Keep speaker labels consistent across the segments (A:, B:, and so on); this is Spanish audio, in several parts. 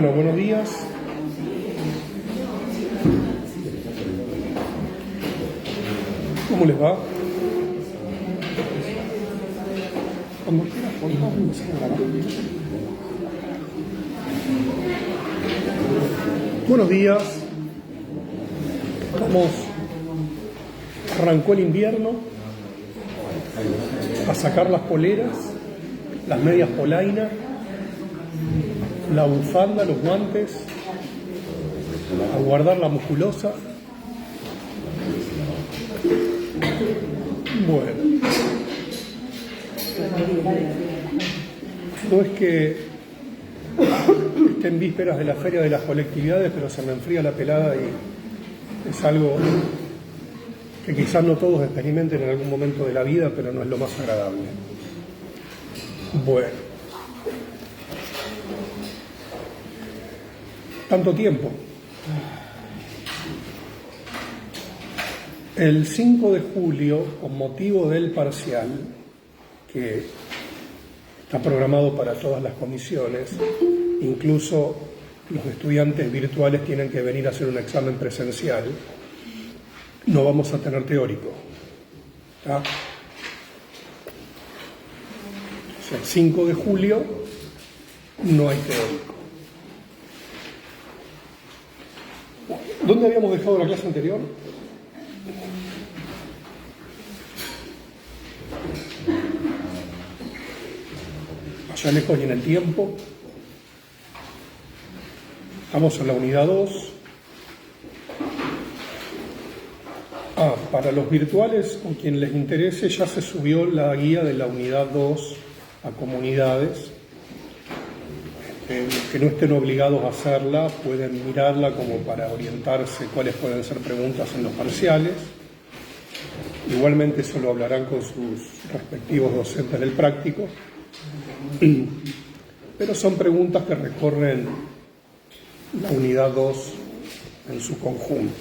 A: Bueno, buenos días. ¿Cómo les va? Cuando quieras, buenos días. Arrancó el invierno, a sacar las poleras, las medias polainas, la bufanda, los guantes, a guardar la musculosa. Bueno, no es que esté en vísperas de la feria de las colectividades, pero se me enfría la pelada y es algo que quizás no todos experimenten en algún momento de la vida, pero no es lo más agradable. Bueno, tanto tiempo. El 5 de julio, con motivo del parcial, que está programado para todas las comisiones, incluso los estudiantes virtuales tienen que venir a hacer un examen presencial, no vamos a tener teórico. ¿Tá? O sea, el 5 de julio no hay teórico. ¿Dónde habíamos dejado la clase anterior? Allá lejos y en el tiempo. Estamos en la unidad 2. Para los virtuales, o quien les interese, ya se subió la guía de la unidad 2 a comunidades. Que no estén obligados a hacerla, pueden mirarla como para orientarse cuáles pueden ser preguntas en los parciales. Igualmente eso lo hablarán con sus respectivos docentes del práctico. Pero son preguntas que recorren la unidad 2 en su conjunto.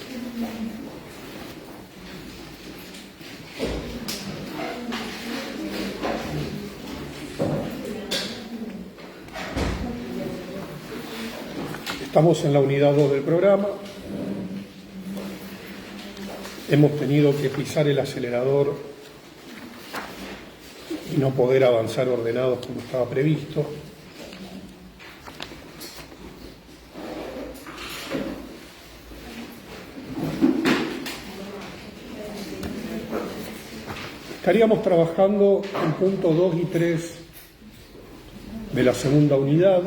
A: Estamos en la unidad 2 del programa. Hemos tenido que pisar el acelerador y no poder avanzar ordenados como estaba previsto. Estaríamos trabajando en punto 2 y 3 de la segunda unidad.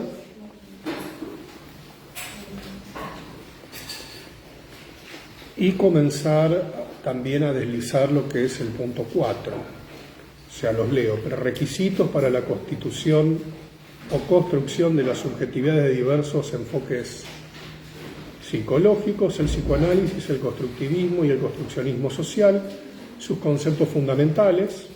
A: Y comenzar también a deslizar lo que es el punto 4. O sea, los leo. Requisitos para la constitución o construcción de las subjetividades de diversos enfoques psicológicos, el psicoanálisis, el constructivismo y el construccionismo social, sus conceptos fundamentales.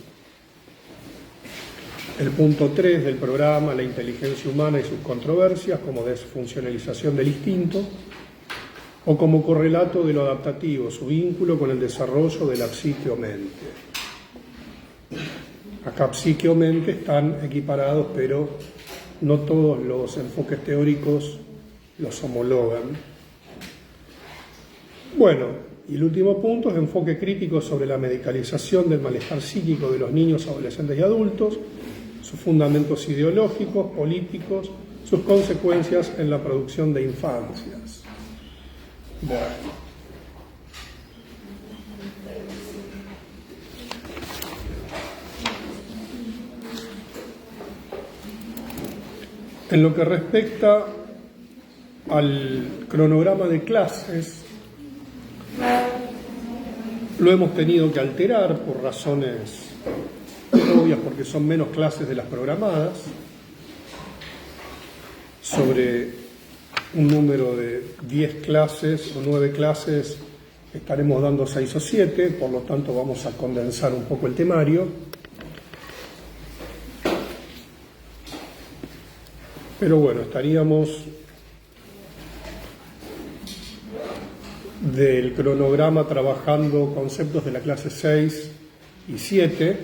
A: El punto 3 del programa, la inteligencia humana y sus controversias como desfuncionalización del instinto, o como correlato de lo adaptativo, su vínculo con el desarrollo de la psique o mente. Acá psique o mente están equiparados, pero no todos los enfoques teóricos los homologan. Bueno, y el último punto es enfoque crítico sobre la medicalización del malestar psíquico de los niños, adolescentes y adultos, sus fundamentos ideológicos, políticos, sus consecuencias en la producción de infancias. Bueno. En lo que respecta al cronograma de clases, lo hemos tenido que alterar por razones obvias, porque son menos clases de las programadas, sobre un número de 10 clases o 9 clases, estaremos dando 6 o 7, por lo tanto vamos a condensar un poco el temario. Pero bueno, estaríamos del cronograma trabajando conceptos de la clase 6 y 7,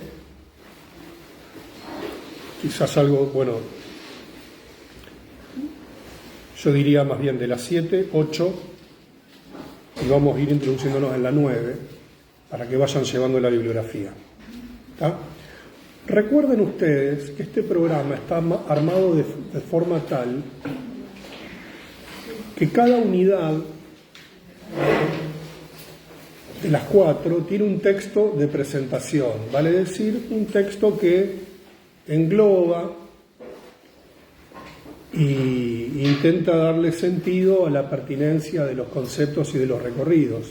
A: quizás algo, bueno, yo diría más bien de la 7, 8, y vamos a ir introduciéndonos en la 9, para que vayan llevando la bibliografía. ¿Está? Recuerden ustedes que este programa está armado de forma tal que cada unidad de las 4 tiene un texto de presentación, vale decir, un texto que engloba y intenta darle sentido a la pertinencia de los conceptos y de los recorridos.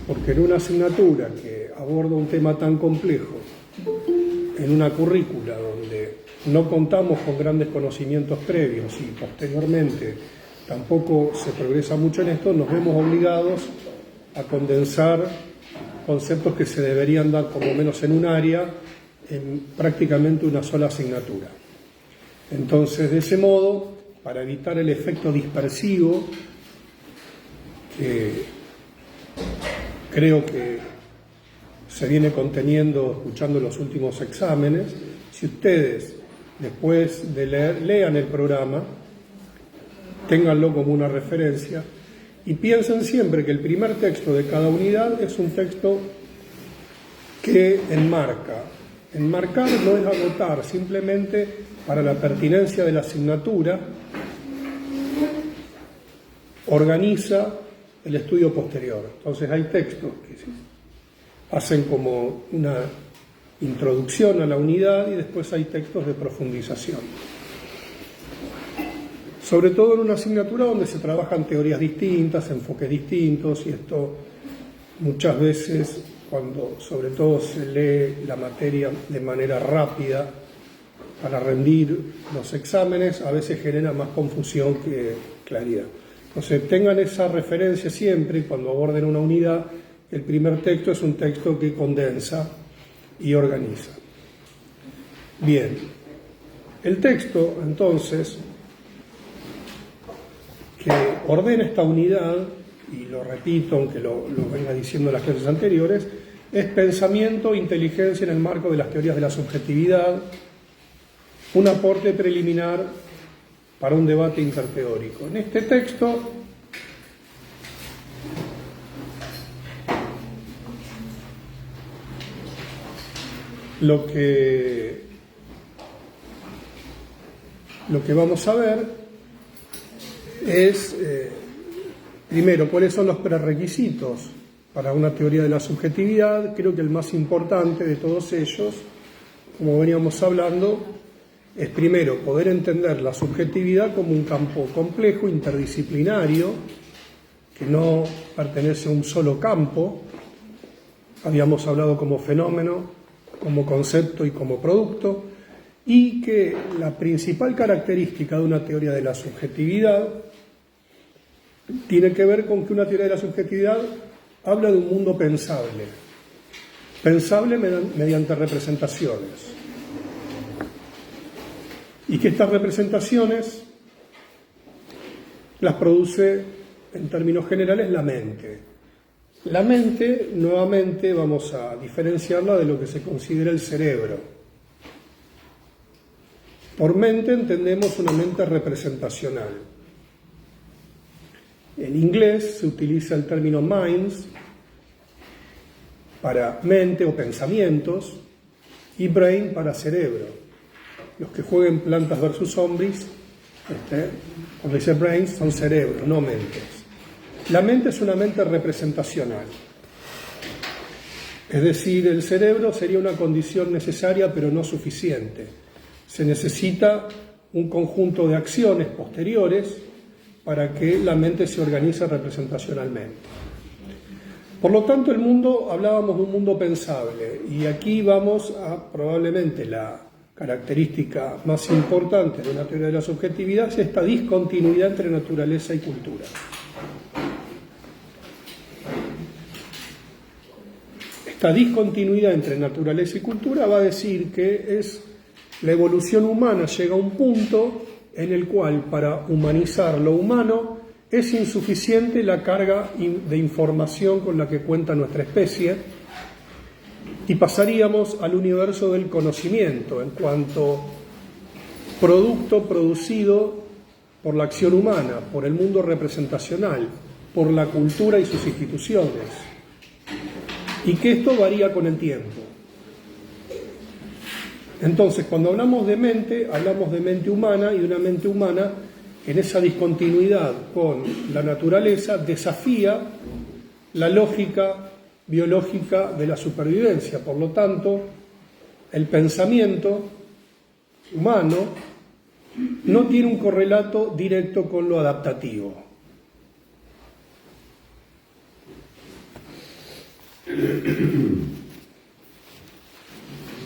A: Porque en una asignatura que aborda un tema tan complejo, en una currícula donde no contamos con grandes conocimientos previos y posteriormente tampoco se progresa mucho en esto, nos vemos obligados a condensar conceptos que se deberían dar por lo menos en un área en prácticamente una sola asignatura. Entonces, de ese modo, para evitar el efecto dispersivo que creo que se viene conteniendo escuchando los últimos exámenes, si ustedes después de lean el programa, ténganlo como una referencia y piensen siempre que el primer texto de cada unidad es un texto que enmarca. Enmarcar no es agotar, simplemente para la pertinencia de la asignatura organiza el estudio posterior. Entonces hay textos que hacen como una introducción a la unidad y después hay textos de profundización. Sobre todo en una asignatura donde se trabajan teorías distintas, enfoques distintos, y esto muchas veces, cuando sobre todo se lee la materia de manera rápida para rendir los exámenes, a veces genera más confusión que claridad. Entonces tengan esa referencia siempre cuando aborden una unidad. El primer texto es un texto que condensa y organiza. Bien, el texto entonces que ordena esta unidad, y lo repito aunque lo venga diciendo en las clases anteriores, es pensamiento e inteligencia en el marco de las teorías de la subjetividad, un aporte preliminar para un debate interteórico. En este texto lo que vamos a ver es, primero, cuáles son los prerequisitos para una teoría de la subjetividad. Creo que el más importante de todos ellos, como veníamos hablando, es primero poder entender la subjetividad como un campo complejo, interdisciplinario, que no pertenece a un solo campo. Habíamos hablado como fenómeno, como concepto y como producto, y que la principal característica de una teoría de la subjetividad tiene que ver con que una teoría de la subjetividad habla de un mundo pensable mediante representaciones, y que estas representaciones las produce, en términos generales, la mente. La mente, nuevamente, vamos a diferenciarla de lo que se considera el cerebro. Por mente entendemos una mente representacional. En inglés se utiliza el término minds para mente o pensamientos y brain para cerebro. Los que jueguen Plantas versus Zombies, cuando dice brains, son cerebros, no mentes. La mente es una mente representacional. Es decir, el cerebro sería una condición necesaria pero no suficiente. Se necesita un conjunto de acciones posteriores para que la mente se organice representacionalmente. Por lo tanto, hablábamos de un mundo pensable, y aquí vamos a probablemente la característica más importante de una teoría de la subjetividad, es esta discontinuidad entre naturaleza y cultura. Esta discontinuidad entre naturaleza y cultura va a decir que la evolución humana llega a un punto en el cual, para humanizar lo humano, es insuficiente la carga de información con la que cuenta nuestra especie, y pasaríamos al universo del conocimiento en cuanto producto producido por la acción humana, por el mundo representacional, por la cultura y sus instituciones, y que esto varía con el tiempo. Entonces, cuando hablamos de mente humana, y de una mente humana que en esa discontinuidad con la naturaleza desafía la lógica biológica de la supervivencia. Por lo tanto, el pensamiento humano no tiene un correlato directo con lo adaptativo.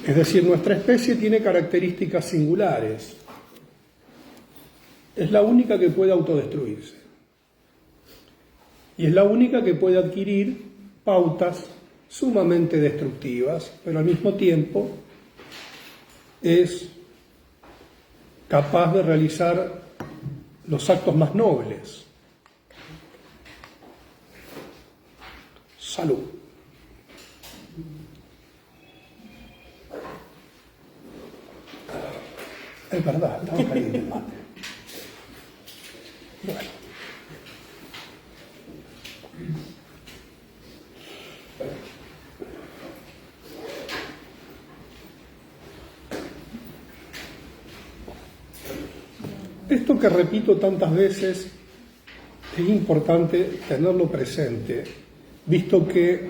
A: Es decir, nuestra especie tiene características singulares. Es la única que puede autodestruirse. Y es la única que puede adquirir pautas sumamente destructivas, pero al mismo tiempo es capaz de realizar los actos más nobles. Salud. Es verdad, estaba caliente el mate. Bueno. Esto que repito tantas veces es importante tenerlo presente, visto que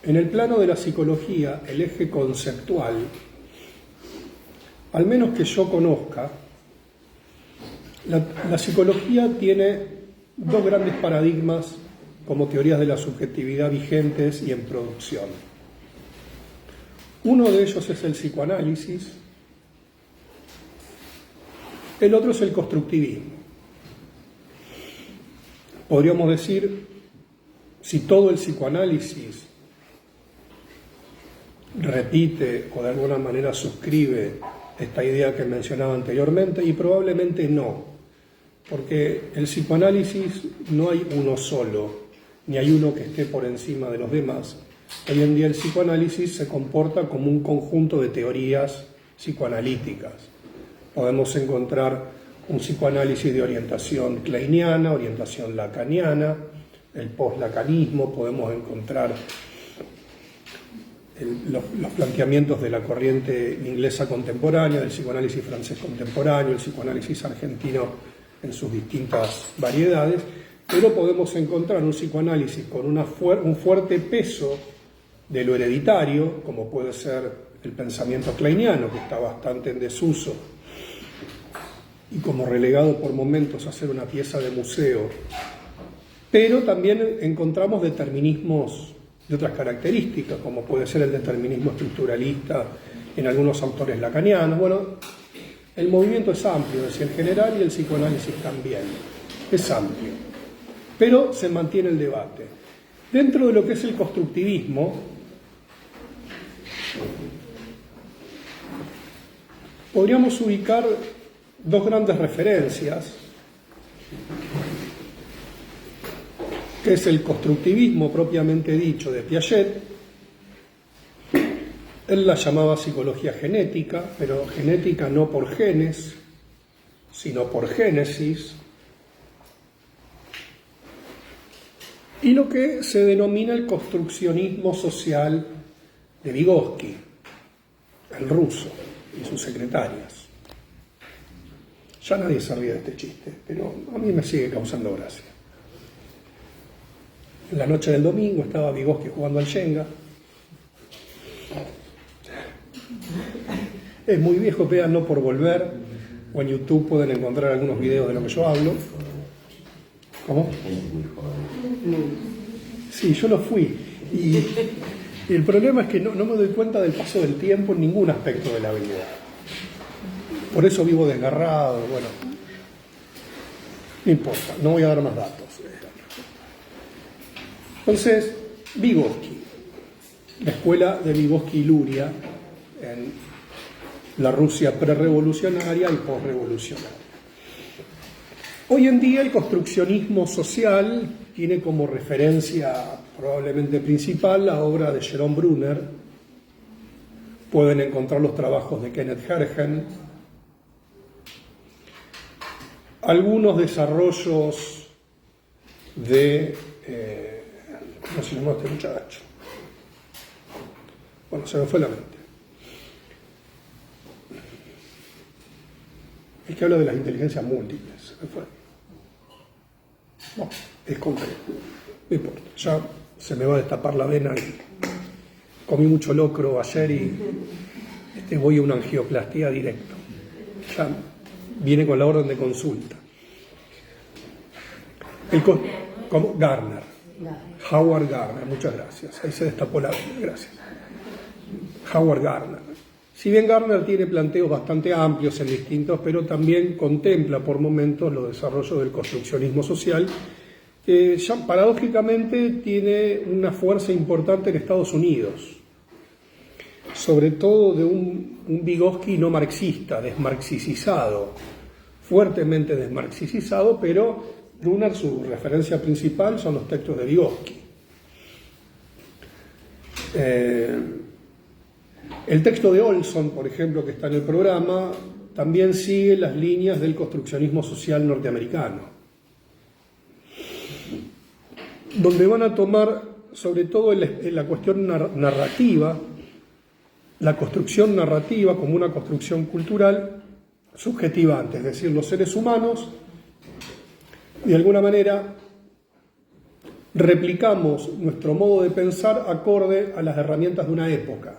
A: en el plano de la psicología el eje conceptual, al menos que yo conozca, la psicología tiene dos grandes paradigmas como teorías de la subjetividad vigentes y en producción. Uno de ellos es el psicoanálisis, el otro es el constructivismo. Podríamos decir, si todo el psicoanálisis repite o de alguna manera suscribe esta idea que mencionaba anteriormente, y probablemente no, porque el psicoanálisis no hay uno solo, ni hay uno que esté por encima de los demás. Hoy en día el psicoanálisis se comporta como un conjunto de teorías psicoanalíticas. Podemos encontrar un psicoanálisis de orientación kleiniana, orientación lacaniana, el post-lacanismo, podemos encontrar los planteamientos de la corriente inglesa contemporánea, del psicoanálisis francés contemporáneo, el psicoanálisis argentino en sus distintas variedades, pero podemos encontrar un psicoanálisis con un fuerte peso de lo hereditario, como puede ser el pensamiento kleiniano, que está bastante en desuso, y como relegado por momentos a ser una pieza de museo, pero también encontramos determinismos de otras características, como puede ser el determinismo estructuralista en algunos autores lacanianos. Bueno, el movimiento es amplio, es en general, y el psicoanálisis también es amplio, pero se mantiene el debate. Dentro de lo que es el constructivismo, podríamos ubicar dos grandes referencias, que es el constructivismo propiamente dicho de Piaget. Él la llamaba psicología genética, pero genética no por genes, sino por génesis, y lo que se denomina el construccionismo social de Vygotsky, el ruso, y sus secretarias. Ya nadie se ríe de este chiste, pero a mí me sigue causando gracia. En la noche del domingo estaba Vygotsky jugando al Shenga. Es muy viejo, véanlo por volver, o en YouTube pueden encontrar algunos videos de lo que yo hablo. ¿Cómo? Sí, yo lo fui. Y el problema es que no me doy cuenta del paso del tiempo en ningún aspecto de la vida. Por eso vivo desgarrado, bueno. No importa, no voy a dar más datos. Entonces, Vygotsky, la escuela de Vygotsky y Luria en la Rusia prerevolucionaria y posrevolucionaria. Hoy en día el construccionismo social tiene como referencia probablemente principal la obra de Jerome Brunner. Pueden encontrar los trabajos de Kenneth Hergen. algunos desarrollos de... ¿cómo se llama este muchacho? Bueno, se me fue la mente. Es que habla de las inteligencias múltiples. Se me fue. No, es concreto. No importa. Ya se me va a destapar la vena. Comí mucho locro ayer y voy a una angioplastía directo. Ya viene con la orden de consulta. ¿Cómo? Gardner. Howard Gardner, muchas gracias. Ahí se destapó la vena, gracias. Howard Gardner. Si bien Gardner tiene planteos bastante amplios en distintos, pero también contempla por momentos los desarrollos del construccionismo social, que ya paradójicamente tiene una fuerza importante en Estados Unidos, sobre todo de un Vygotsky no marxista, desmarxicizado, fuertemente desmarxicizado, pero Brunner, su referencia principal son los textos de Vygotsky. El texto de Olson, por ejemplo, que está en el programa, también sigue las líneas del construccionismo social norteamericano, donde van a tomar, sobre todo en la cuestión narrativa, la construcción narrativa como una construcción cultural subjetivante, es decir, los seres humanos, de alguna manera, replicamos nuestro modo de pensar acorde a las herramientas de una época.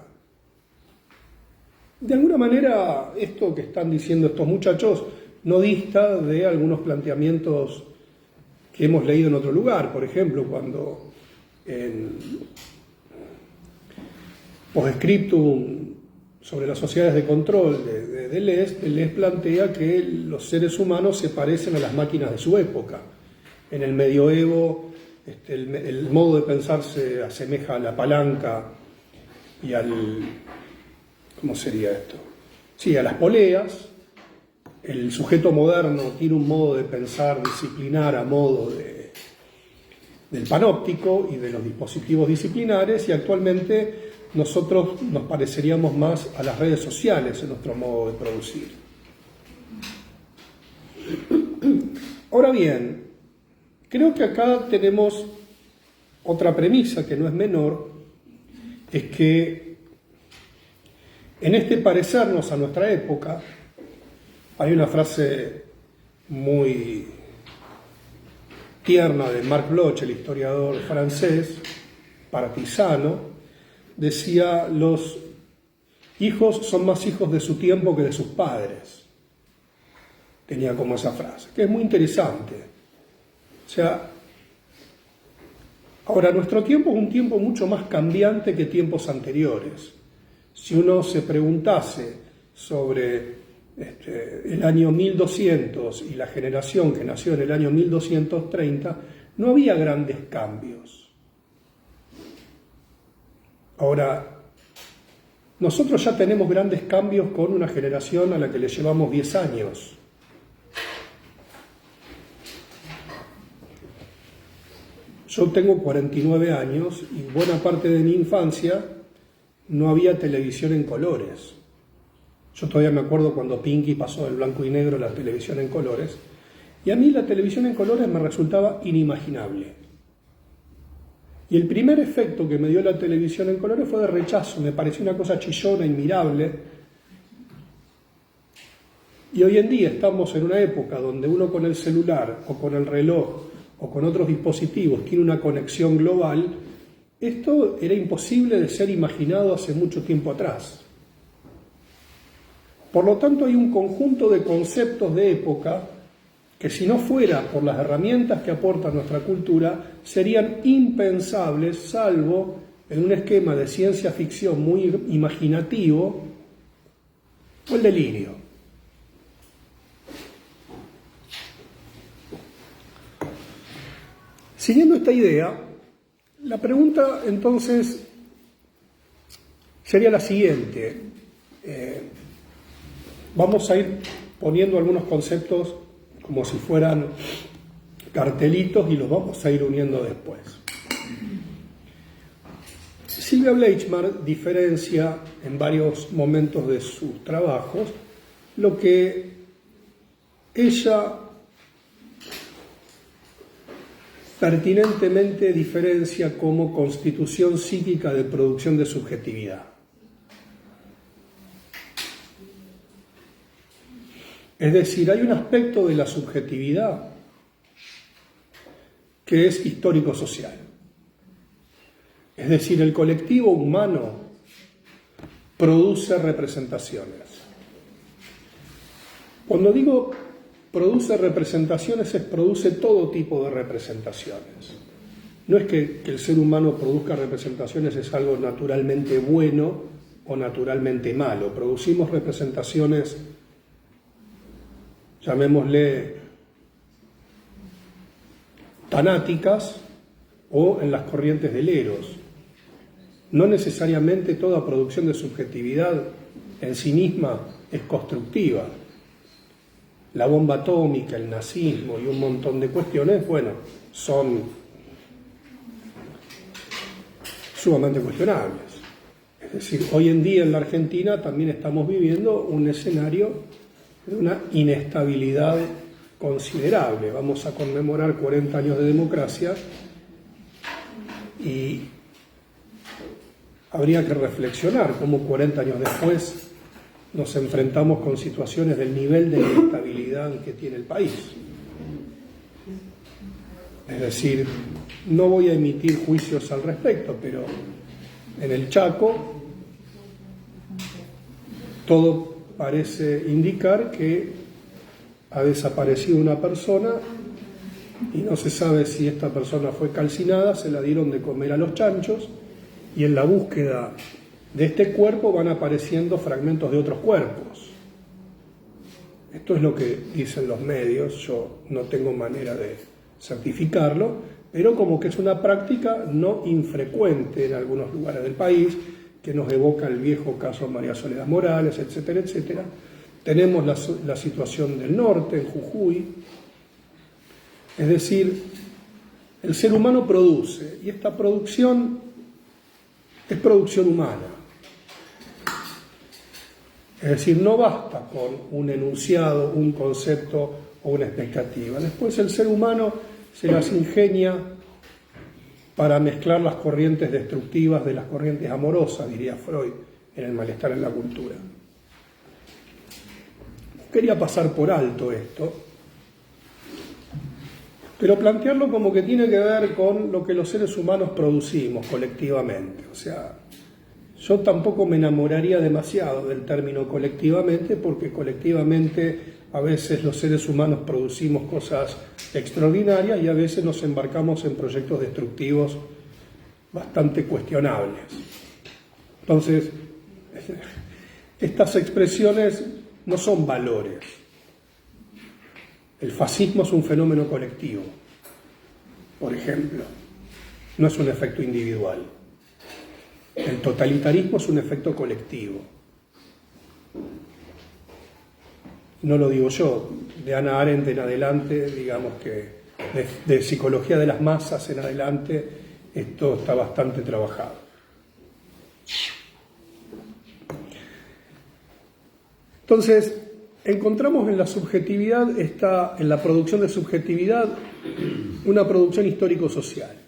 A: De alguna manera, esto que están diciendo estos muchachos no dista de algunos planteamientos que hemos leído en otro lugar. Por ejemplo, cuando en Postscriptum sobre las sociedades de control de Deleuze plantea que los seres humanos se parecen a las máquinas de su época. En el medioevo, el modo de pensar se asemeja a la palanca y ¿cómo sería esto? Sí, a las poleas. El sujeto moderno tiene un modo de pensar disciplinar a modo del panóptico y de los dispositivos disciplinares, y actualmente nosotros nos pareceríamos más a las redes sociales en nuestro modo de producir. Ahora bien, creo que acá tenemos otra premisa que no es menor, es que en este parecernos a nuestra época, hay una frase muy tierna de Marc Bloch, el historiador francés, partisano, decía: los hijos son más hijos de su tiempo que de sus padres. Tenía como esa frase, que es muy interesante. O sea, ahora nuestro tiempo es un tiempo mucho más cambiante que tiempos anteriores. Si uno se preguntase sobre el año 1200 y la generación que nació en el año 1230, no había grandes cambios. Ahora, nosotros ya tenemos grandes cambios con una generación a la que le llevamos 10 años. Yo tengo 49 años y buena parte de mi infancia no había televisión en colores. Yo todavía me acuerdo cuando Pinky pasó del blanco y negro a la televisión en colores, y a mí la televisión en colores me resultaba inimaginable. Y el primer efecto que me dio la televisión en colores fue de rechazo, me pareció una cosa chillona, inmirable. Y hoy en día estamos en una época donde uno con el celular o con el reloj o con otros dispositivos tiene una conexión global. Esto era imposible de ser imaginado hace mucho tiempo atrás. Por lo tanto, hay un conjunto de conceptos de época que, si no fuera por las herramientas que aporta nuestra cultura, serían impensables, salvo en un esquema de ciencia ficción muy imaginativo o el delirio. Siguiendo esta idea, la pregunta entonces sería la siguiente. Vamos a ir poniendo algunos conceptos como si fueran cartelitos y los vamos a ir uniendo después. Sylvia Bleichmar diferencia en varios momentos de sus trabajos lo que ella pertinentemente diferencia como constitución psíquica de producción de subjetividad. Es decir, hay un aspecto de la subjetividad que es histórico-social. Es decir, el colectivo humano produce representaciones. Cuando digo produce representaciones, produce todo tipo de representaciones. No es que el ser humano produzca representaciones es algo naturalmente bueno o naturalmente malo. Producimos representaciones, llamémosle tanáticas o en las corrientes del eros. No necesariamente toda producción de subjetividad en sí misma es constructiva. La bomba atómica, el nazismo y un montón de cuestiones, bueno, son sumamente cuestionables. Es decir, hoy en día en la Argentina también estamos viviendo un escenario de una inestabilidad considerable. Vamos a conmemorar 40 años de democracia y habría que reflexionar cómo 40 años después nos enfrentamos con situaciones del nivel de inestabilidad que tiene el país. Es decir, no voy a emitir juicios al respecto, pero en el Chaco todo parece indicar que ha desaparecido una persona y no se sabe si esta persona fue calcinada, se la dieron de comer a los chanchos y en la búsqueda de este cuerpo van apareciendo fragmentos de otros cuerpos. Esto es lo que dicen los medios, yo no tengo manera de certificarlo, pero como que es una práctica no infrecuente en algunos lugares del país, que nos evoca el viejo caso María Soledad Morales, etcétera, etcétera. Tenemos la situación del norte, en Jujuy. Es decir, el ser humano produce, y esta producción es producción humana. Es decir, no basta con un enunciado, un concepto o una expectativa. Después el ser humano se las ingenia para mezclar las corrientes destructivas de las corrientes amorosas, diría Freud, en el malestar en la cultura. Quería pasar por alto esto, pero plantearlo como que tiene que ver con lo que los seres humanos producimos colectivamente. O sea, yo tampoco me enamoraría demasiado del término colectivamente, porque colectivamente a veces los seres humanos producimos cosas extraordinarias y a veces nos embarcamos en proyectos destructivos bastante cuestionables. Entonces, estas expresiones no son valores. El fascismo es un fenómeno colectivo, por ejemplo, no es un efecto individual. El totalitarismo es un efecto colectivo. No lo digo yo, de Hannah Arendt en adelante, digamos que de psicología de las masas en adelante, esto está bastante trabajado. Entonces, encontramos en la subjetividad, en la producción de subjetividad, una producción histórico-social.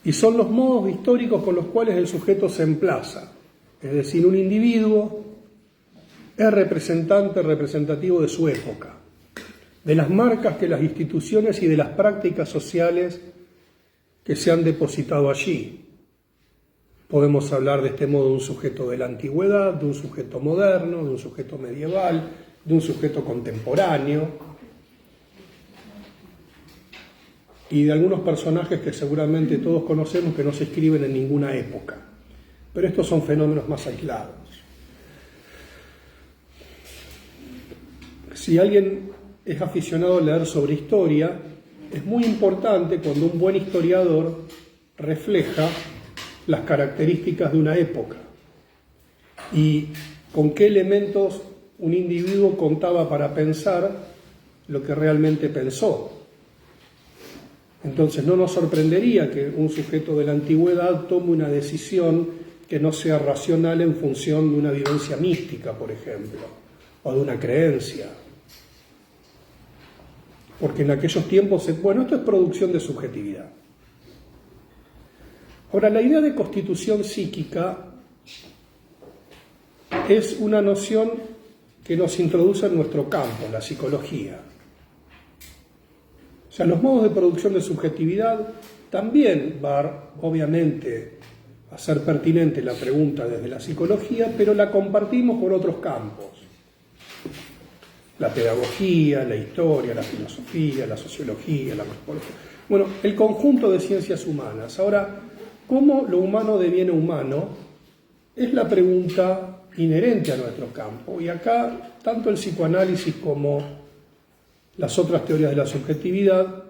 A: Y son los modos históricos con los cuales el sujeto se emplaza. Es decir, un individuo es representativo de su época, de las marcas que las instituciones y de las prácticas sociales que se han depositado allí. Podemos hablar de este modo de un sujeto de la antigüedad, de un sujeto moderno, de un sujeto medieval, de un sujeto contemporáneo y de algunos personajes que seguramente todos conocemos que no se escriben en ninguna época. Pero estos son fenómenos más aislados. Si alguien es aficionado a leer sobre historia, es muy importante cuando un buen historiador refleja las características de una época y con qué elementos un individuo contaba para pensar lo que realmente pensó. Entonces no nos sorprendería que un sujeto de la antigüedad tome una decisión que no sea racional en función de una vivencia mística, por ejemplo, o de una creencia. porque en aquellos tiempos, bueno, esto es producción de subjetividad. Ahora, la idea de constitución psíquica es una noción que nos introduce en nuestro campo, la psicología. O sea, los modos de producción de subjetividad también va, obviamente, a ser pertinente la pregunta desde la psicología, pero la compartimos con otros campos. La pedagogía, la historia, la filosofía, la sociología, la antropología. Bueno, el conjunto de ciencias humanas. Ahora, ¿cómo lo humano deviene humano? Es la pregunta inherente a nuestro campo. Y acá, tanto el psicoanálisis como las otras teorías de la subjetividad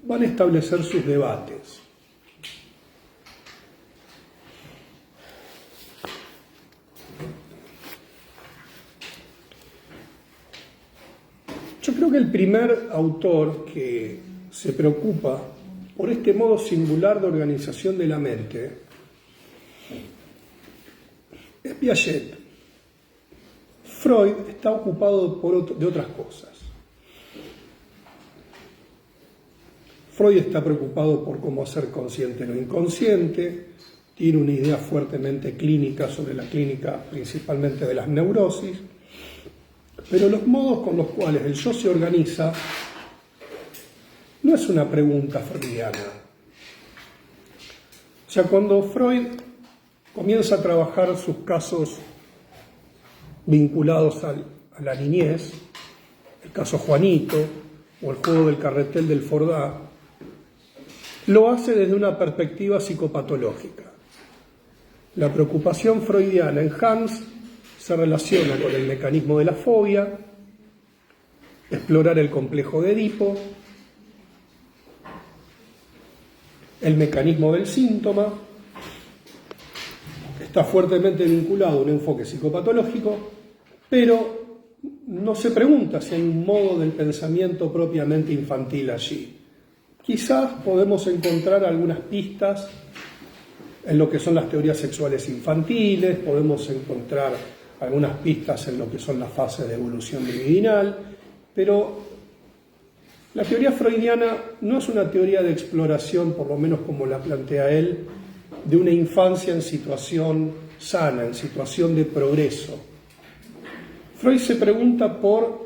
A: van a establecer sus debates. Yo creo que el primer autor que se preocupa por este modo singular de organización de la mente es Piaget. Freud está ocupado de otras cosas. Freud está preocupado por cómo hacer consciente lo inconsciente, tiene una idea fuertemente clínica sobre la clínica principalmente de las neurosis, pero los modos con los cuales el yo se organiza no es una pregunta freudiana. O sea, cuando Freud comienza a trabajar sus casos vinculados a la niñez, el caso Juanito o el juego del carretel del Fordá, lo hace desde una perspectiva psicopatológica. La preocupación freudiana en Hans se relaciona con el mecanismo de la fobia, explorar el complejo de Edipo, el mecanismo del síntoma, que está fuertemente vinculado a un enfoque psicopatológico, pero no se pregunta si hay un modo del pensamiento propiamente infantil allí. Quizás podemos encontrar algunas pistas en lo que son las teorías sexuales infantiles, podemos encontrar algunas pistas en lo que son las fases de evolución libidinal, pero la teoría freudiana no es una teoría de exploración, por lo menos como la plantea él, de una infancia en situación sana, en situación de progreso. Freud se pregunta por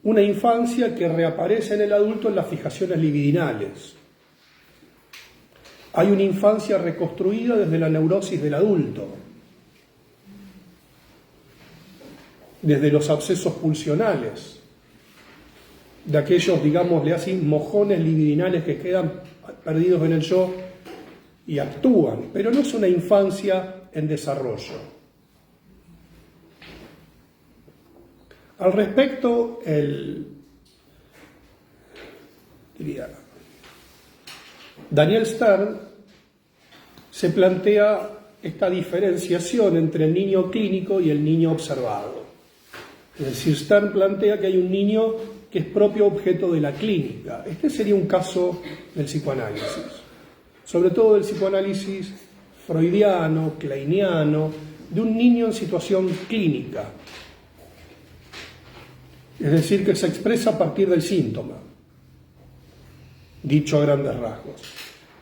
A: una infancia que reaparece en el adulto en las fijaciones libidinales. Hay una infancia reconstruida desde la neurosis del adulto, desde los abscesos pulsionales, de aquellos, digámosle así, mojones libidinales que quedan perdidos en el yo y actúan, pero no es una infancia en desarrollo. Al respecto, Daniel Stern se plantea esta diferenciación entre el niño clínico y el niño observado. Es decir, Stern plantea que hay un niño que es propio objeto de la clínica. Este sería un caso del psicoanálisis, sobre todo del psicoanálisis freudiano, kleiniano, de un niño en situación clínica. Es decir, que se expresa a partir del síntoma, dicho a grandes rasgos.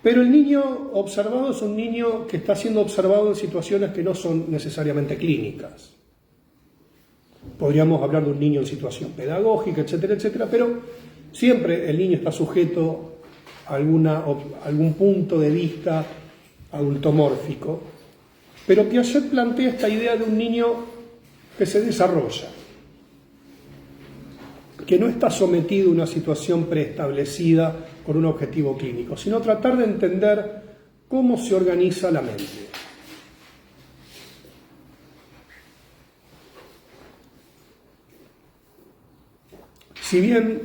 A: Pero el niño observado es un niño que está siendo observado en situaciones que no son necesariamente clínicas. Podríamos hablar de un niño en situación pedagógica, etcétera, etcétera, pero siempre el niño está sujeto a algún punto de vista adultomórfico. Pero Piaget plantea esta idea de un niño que se desarrolla, que no está sometido a una situación preestablecida con un objetivo clínico, sino tratar de entender cómo se organiza la mente. Si bien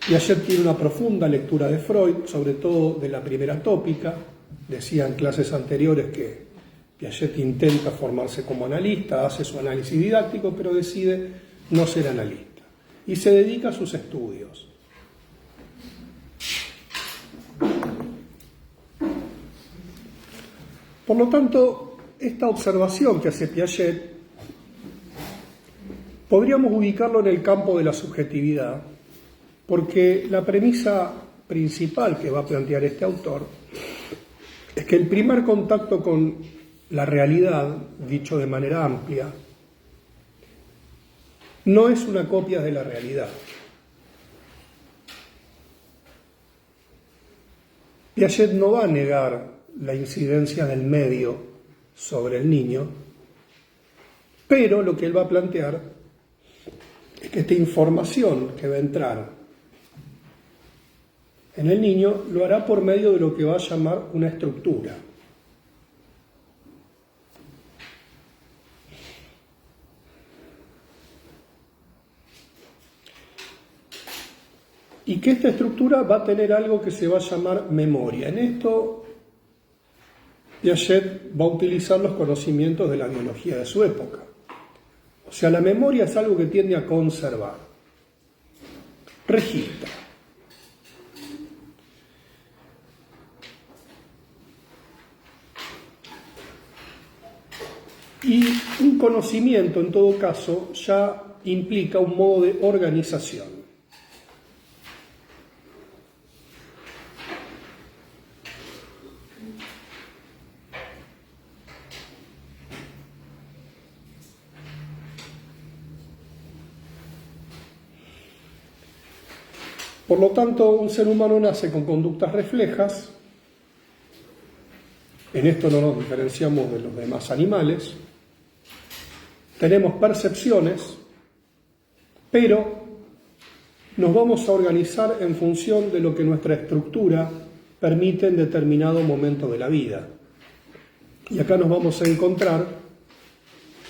A: Piaget tiene una profunda lectura de Freud, sobre todo de la primera tópica, decía en clases anteriores que Piaget intenta formarse como analista, hace su análisis didáctico, pero decide no ser analista y se dedica a sus estudios. Por lo tanto, esta observación que hace Piaget podríamos ubicarlo en el campo de la subjetividad, Porque la premisa principal que va a plantear este autor es que el primer contacto con la realidad, dicho de manera amplia, no es una copia de la realidad. Piaget no va a negar la incidencia del medio sobre el niño, pero lo que él va a plantear es que esta información que va a entrar en el niño lo hará por medio de lo que va a llamar una estructura. Y que esta estructura va a tener algo que se va a llamar memoria. En esto, Piaget va a utilizar los conocimientos de la biología de su época. O sea, la memoria es algo que tiende a conservar, registra. Y un conocimiento, en todo caso, ya implica un modo de organización. Por lo tanto, un ser humano nace con conductas reflejas. En esto no nos diferenciamos de los demás animales. Tenemos percepciones, pero nos vamos a organizar en función de lo que nuestra estructura permite en determinado momento de la vida. Y acá nos vamos a encontrar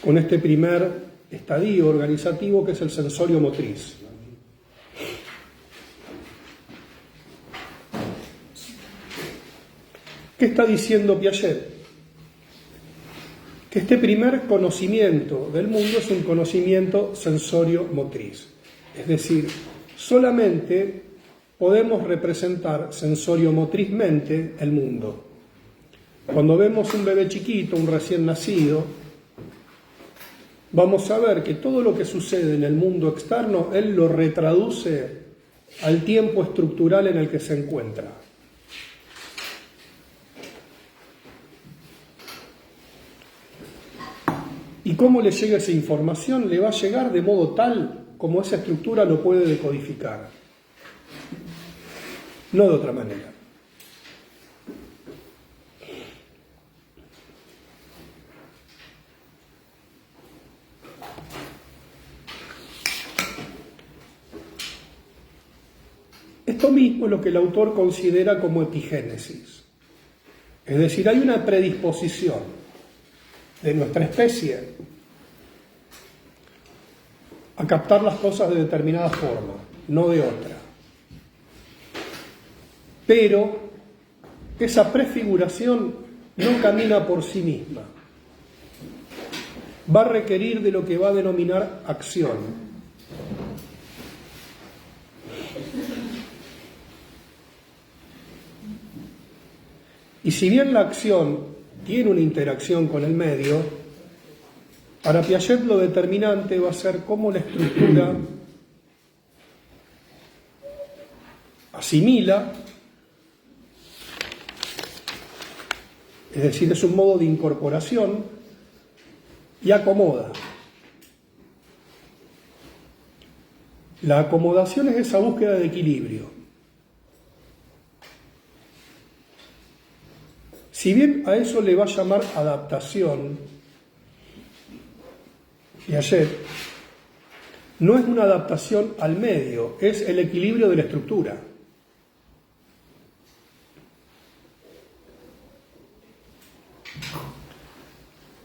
A: con este primer estadio organizativo que es el sensorio motriz. ¿Qué está diciendo Piaget? Que este primer conocimiento del mundo es un conocimiento sensorio-motriz. Es decir, solamente podemos representar sensorio-motrizmente el mundo. Cuando vemos un bebé chiquito, un recién nacido, vamos a ver que todo lo que sucede en el mundo externo, él lo retraduce al tiempo estructural en el que se encuentra. ¿Y cómo le llega esa información? Le va a llegar de modo tal como esa estructura lo puede decodificar. No de otra manera. Esto mismo es lo que el autor considera como epigénesis. Es decir, hay una predisposición de nuestra especie a captar las cosas de determinada forma, no de otra. Pero esa prefiguración no camina por sí misma. Va a requerir de lo que va a denominar acción. Y si bien la acción tiene una interacción con el medio, para Piaget lo determinante va a ser cómo la estructura asimila, es decir, es un modo de incorporación, y acomoda. La acomodación es esa búsqueda de equilibrio. Si bien a eso le va a llamar adaptación, Piaget, no es una adaptación al medio, es el equilibrio de la estructura.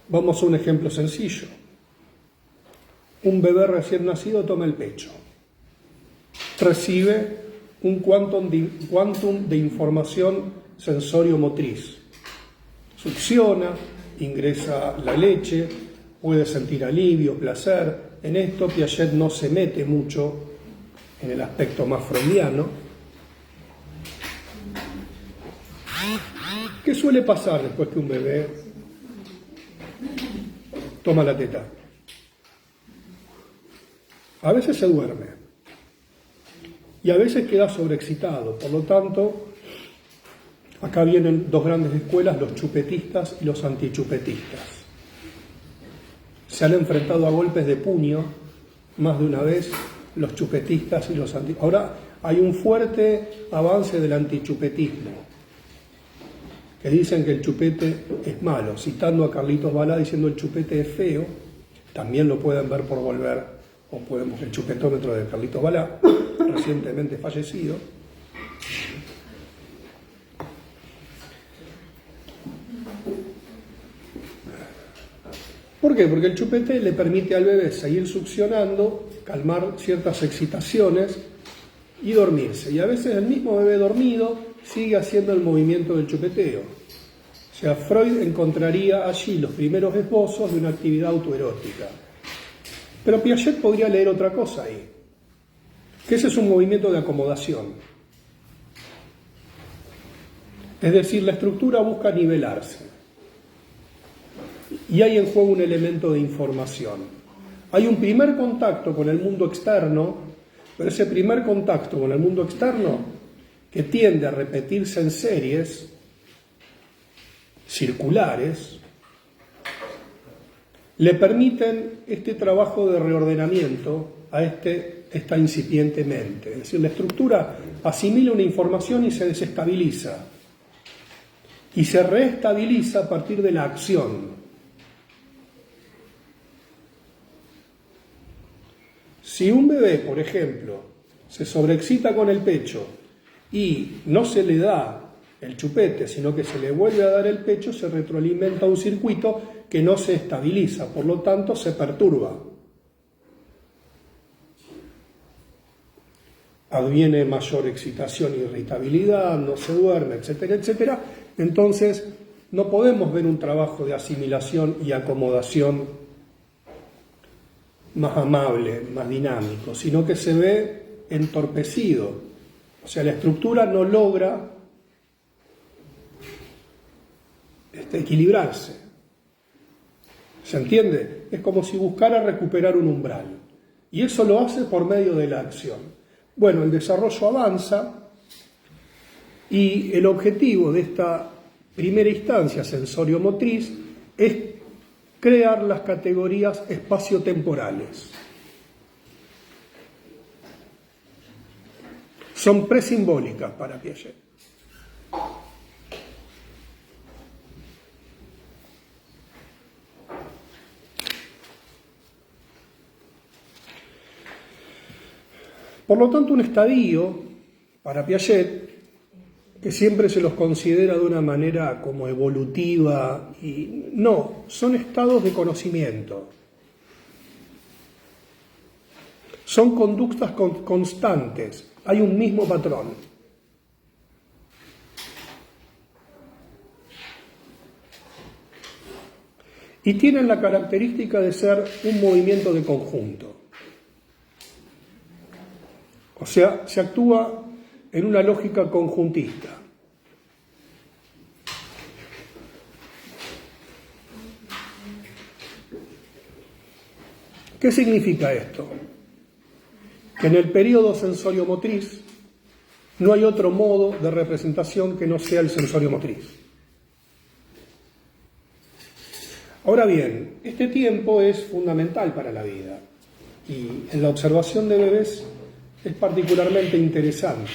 A: Vamos a un ejemplo sencillo. Un bebé recién nacido toma el pecho. Recibe un quantum de información sensorio-motriz. Succiona, ingresa la leche, puede sentir alivio, placer. En esto Piaget no se mete mucho en el aspecto más freudiano. ¿Qué suele pasar después que un bebé toma la teta? A veces se duerme. y a veces queda sobreexcitado. Por lo tanto, acá vienen dos grandes escuelas, los chupetistas y los antichupetistas. Se han enfrentado a golpes de puño más de una vez los chupetistas y los anti. Ahora hay un fuerte avance del antichupetismo, que dicen que el chupete es malo, citando a Carlitos Balá diciendo el chupete es feo. También lo pueden ver por Volver, o pueden ver el chupetómetro de Carlitos Balá, recientemente fallecido. ¿Por qué? Porque el chupete le permite al bebé seguir succionando, calmar ciertas excitaciones y dormirse. Y a veces el mismo bebé dormido sigue haciendo el movimiento del chupeteo. O sea, Freud encontraría allí los primeros esbozos de una actividad autoerótica. Pero Piaget podría leer otra cosa ahí, que ese es un movimiento de acomodación. Es decir, la estructura busca nivelarse. Y hay en juego un elemento de información. Hay un primer contacto con el mundo externo, pero ese primer contacto con el mundo externo, que tiende a repetirse en series circulares, le permiten este trabajo de reordenamiento a esta incipiente mente. Es decir, la estructura asimila una información y se desestabiliza. Y se reestabiliza a partir de la acción. Si un bebé, por ejemplo, se sobreexcita con el pecho y no se le da el chupete, sino que se le vuelve a dar el pecho, se retroalimenta un circuito que no se estabiliza, por lo tanto se perturba. Adviene mayor excitación e irritabilidad, no se duerme, etcétera, etcétera. Entonces, no podemos ver un trabajo de asimilación y acomodación más amable, más dinámico, sino que se ve entorpecido. O sea, la estructura no logra equilibrarse. ¿Se entiende? Es como si buscara recuperar un umbral. Y eso lo hace por medio de la acción. Bueno, el desarrollo avanza y el objetivo de esta primera instancia sensorio-motriz es crear las categorías espaciotemporales. Son presimbólicas para Piaget. Por lo tanto, un estadio para Piaget, que siempre se los considera de una manera como evolutiva, y no, son estados de conocimiento. Son conductas constantes, hay un mismo patrón. Y tienen la característica de ser un movimiento de conjunto. O sea, se actúa en una lógica conjuntista. ¿Qué significa esto? Que en el periodo sensorio-motriz no hay otro modo de representación que no sea el sensorio-motriz. Ahora bien, este tiempo es fundamental para la vida y en la observación de bebés es particularmente interesante.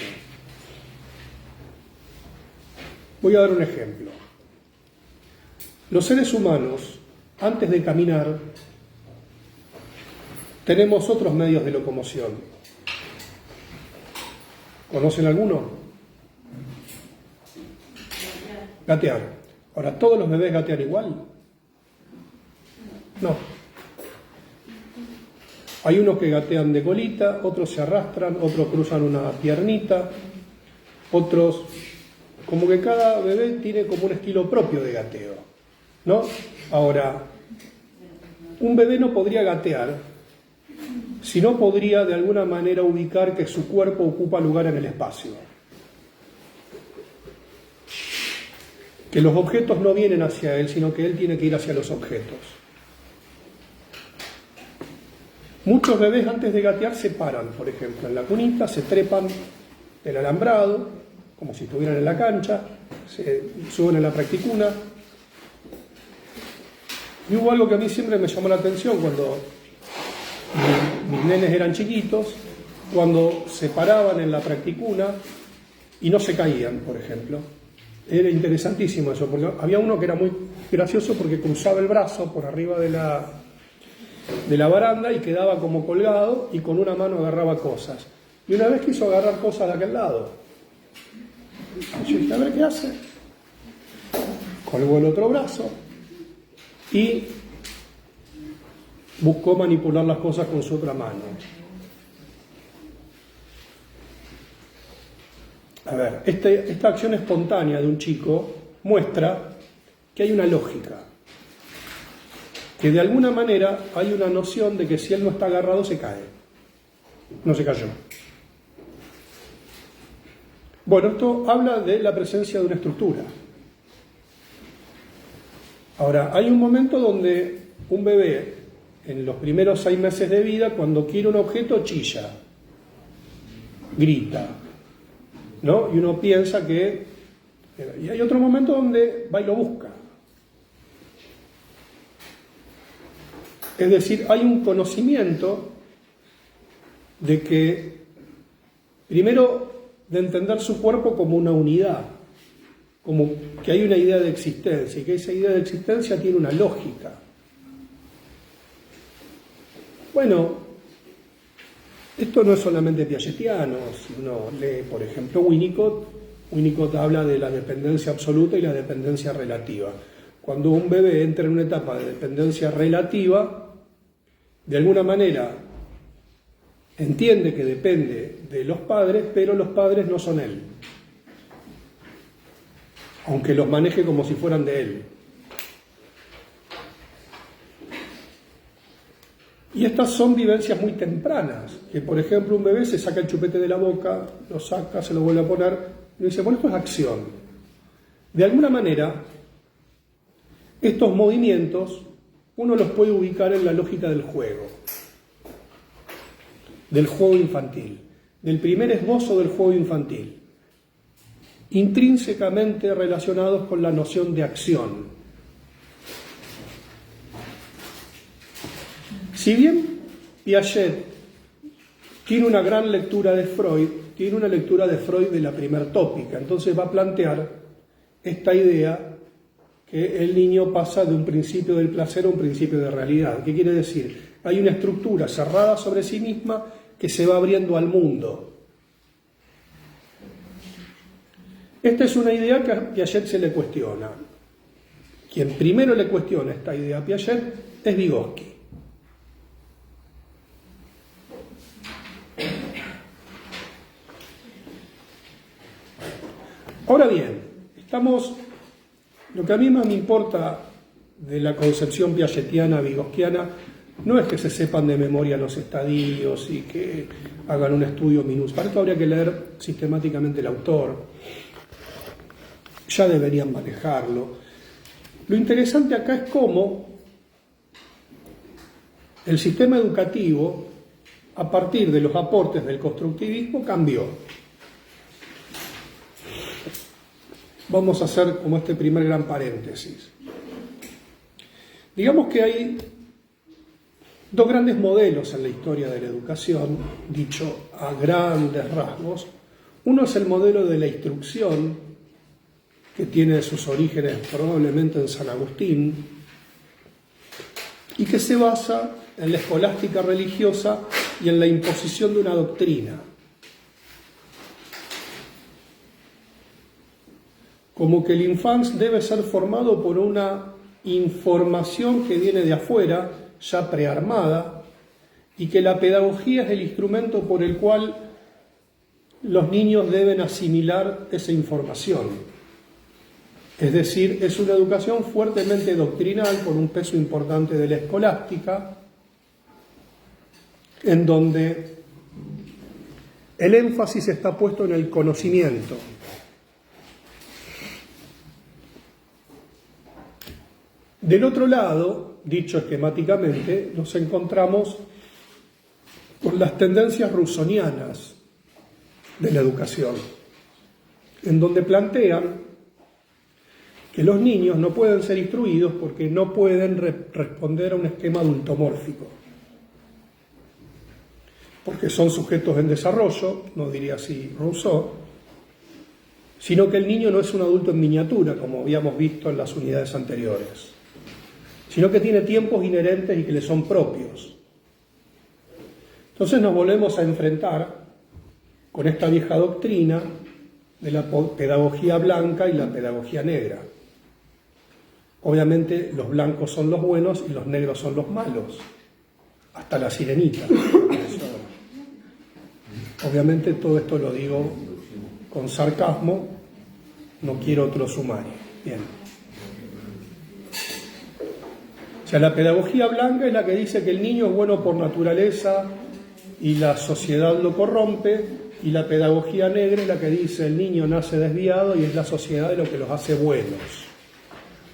A: Voy a dar un ejemplo. Los seres humanos, antes de caminar, tenemos otros medios de locomoción. ¿Conocen alguno? Gatear. Ahora, ¿todos los bebés gatean igual? No. Hay unos que gatean de colita, otros se arrastran, otros cruzan una piernita, otros... Como que cada bebé tiene como un estilo propio de gateo, ¿no? Ahora, un bebé no podría gatear si no podría de alguna manera ubicar que su cuerpo ocupa lugar en el espacio. Que los objetos no vienen hacia él, sino que él tiene que ir hacia los objetos. Muchos bebés antes de gatear se paran, por ejemplo, en la cunita, se trepan del alambrado, como si estuvieran en la cancha, se suben a la practicuna. Y hubo algo que a mí siempre me llamó la atención cuando mis nenes eran chiquitos, cuando se paraban en la practicuna y no se caían, por ejemplo. Era interesantísimo eso, porque había uno que era muy gracioso porque cruzaba el brazo por arriba de la baranda y quedaba como colgado y con una mano agarraba cosas. Y una vez quiso agarrar cosas de aquel lado. Y yo dije, a ver qué hace. Colgó el otro brazo y buscó manipular las cosas con su otra mano. A ver, esta acción espontánea de un chico muestra que hay una lógica, que de alguna manera hay una noción de que si él no está agarrado se cae. No se cayó. Bueno, esto habla de la presencia de una estructura. Ahora, hay un momento donde un bebé, en los primeros 6 meses de vida, cuando quiere un objeto, chilla, grita, ¿no? Y uno piensa que... Y hay otro momento donde va y lo busca. Es decir, hay un conocimiento de que, primero, de entender su cuerpo como una unidad, como que hay una idea de existencia, y que esa idea de existencia tiene una lógica. Bueno, esto no es solamente piagetiano. Si uno lee, por ejemplo, Winnicott habla de la dependencia absoluta y la dependencia relativa. Cuando un bebé entra en una etapa de dependencia relativa, de alguna manera entiende que depende de los padres, pero los padres no son él, aunque los maneje como si fueran de él. Y estas son vivencias muy tempranas, que por ejemplo un bebé se saca el chupete de la boca, lo saca, se lo vuelve a poner, y dice, bueno, esto es acción. De alguna manera, estos movimientos uno los puede ubicar en la lógica del juego infantil, del primer esbozo del juego infantil, intrínsecamente relacionados con la noción de acción. Si bien Piaget tiene una gran lectura de Freud, tiene una lectura de Freud de la primer tópica, entonces va a plantear esta idea que el niño pasa de un principio del placer a un principio de realidad. ¿Qué quiere decir? Hay una estructura cerrada sobre sí misma que se va abriendo al mundo. Esta es una idea que a Piaget se le cuestiona. Quien primero le cuestiona esta idea a Piaget es Vygotsky. Ahora bien, lo que a mí más me importa de la concepción piagetiana, vygotskiana, no es que se sepan de memoria los estadios y que hagan un estudio minucioso. Para esto habría que leer sistemáticamente el autor. Ya deberían manejarlo. Lo interesante acá es cómo el sistema educativo, a partir de los aportes del constructivismo, cambió. Vamos a hacer como este primer gran paréntesis. Digamos que hay 2 grandes modelos en la historia de la educación, dicho a grandes rasgos. Uno es el modelo de la instrucción, que tiene sus orígenes probablemente en San Agustín, y que se basa en la escolástica religiosa y en la imposición de una doctrina. Como que el infante debe ser formado por una información que viene de afuera, ya prearmada, y que la pedagogía es el instrumento por el cual los niños deben asimilar esa información. Es decir, es una educación fuertemente doctrinal, con un peso importante de la escolástica, en donde el énfasis está puesto en el conocimiento. Del otro lado, dicho esquemáticamente, nos encontramos con las tendencias russonianas de la educación, en donde plantean que los niños no pueden ser instruidos porque no pueden responder a un esquema adultomórfico, porque son sujetos en desarrollo, no diría así Rousseau, sino que el niño no es un adulto en miniatura, como habíamos visto en las unidades anteriores, sino que tiene tiempos inherentes y que le son propios. Entonces nos volvemos a enfrentar con esta vieja doctrina de la pedagogía blanca y la pedagogía negra. Obviamente los blancos son los buenos y los negros son los malos, hasta la sirenita. Obviamente todo esto lo digo con sarcasmo, no quiero otro sumario. Bien. O sea, la pedagogía blanca es la que dice que el niño es bueno por naturaleza y la sociedad lo corrompe, y la pedagogía negra es la que dice el niño nace desviado y es la sociedad de lo que los hace buenos.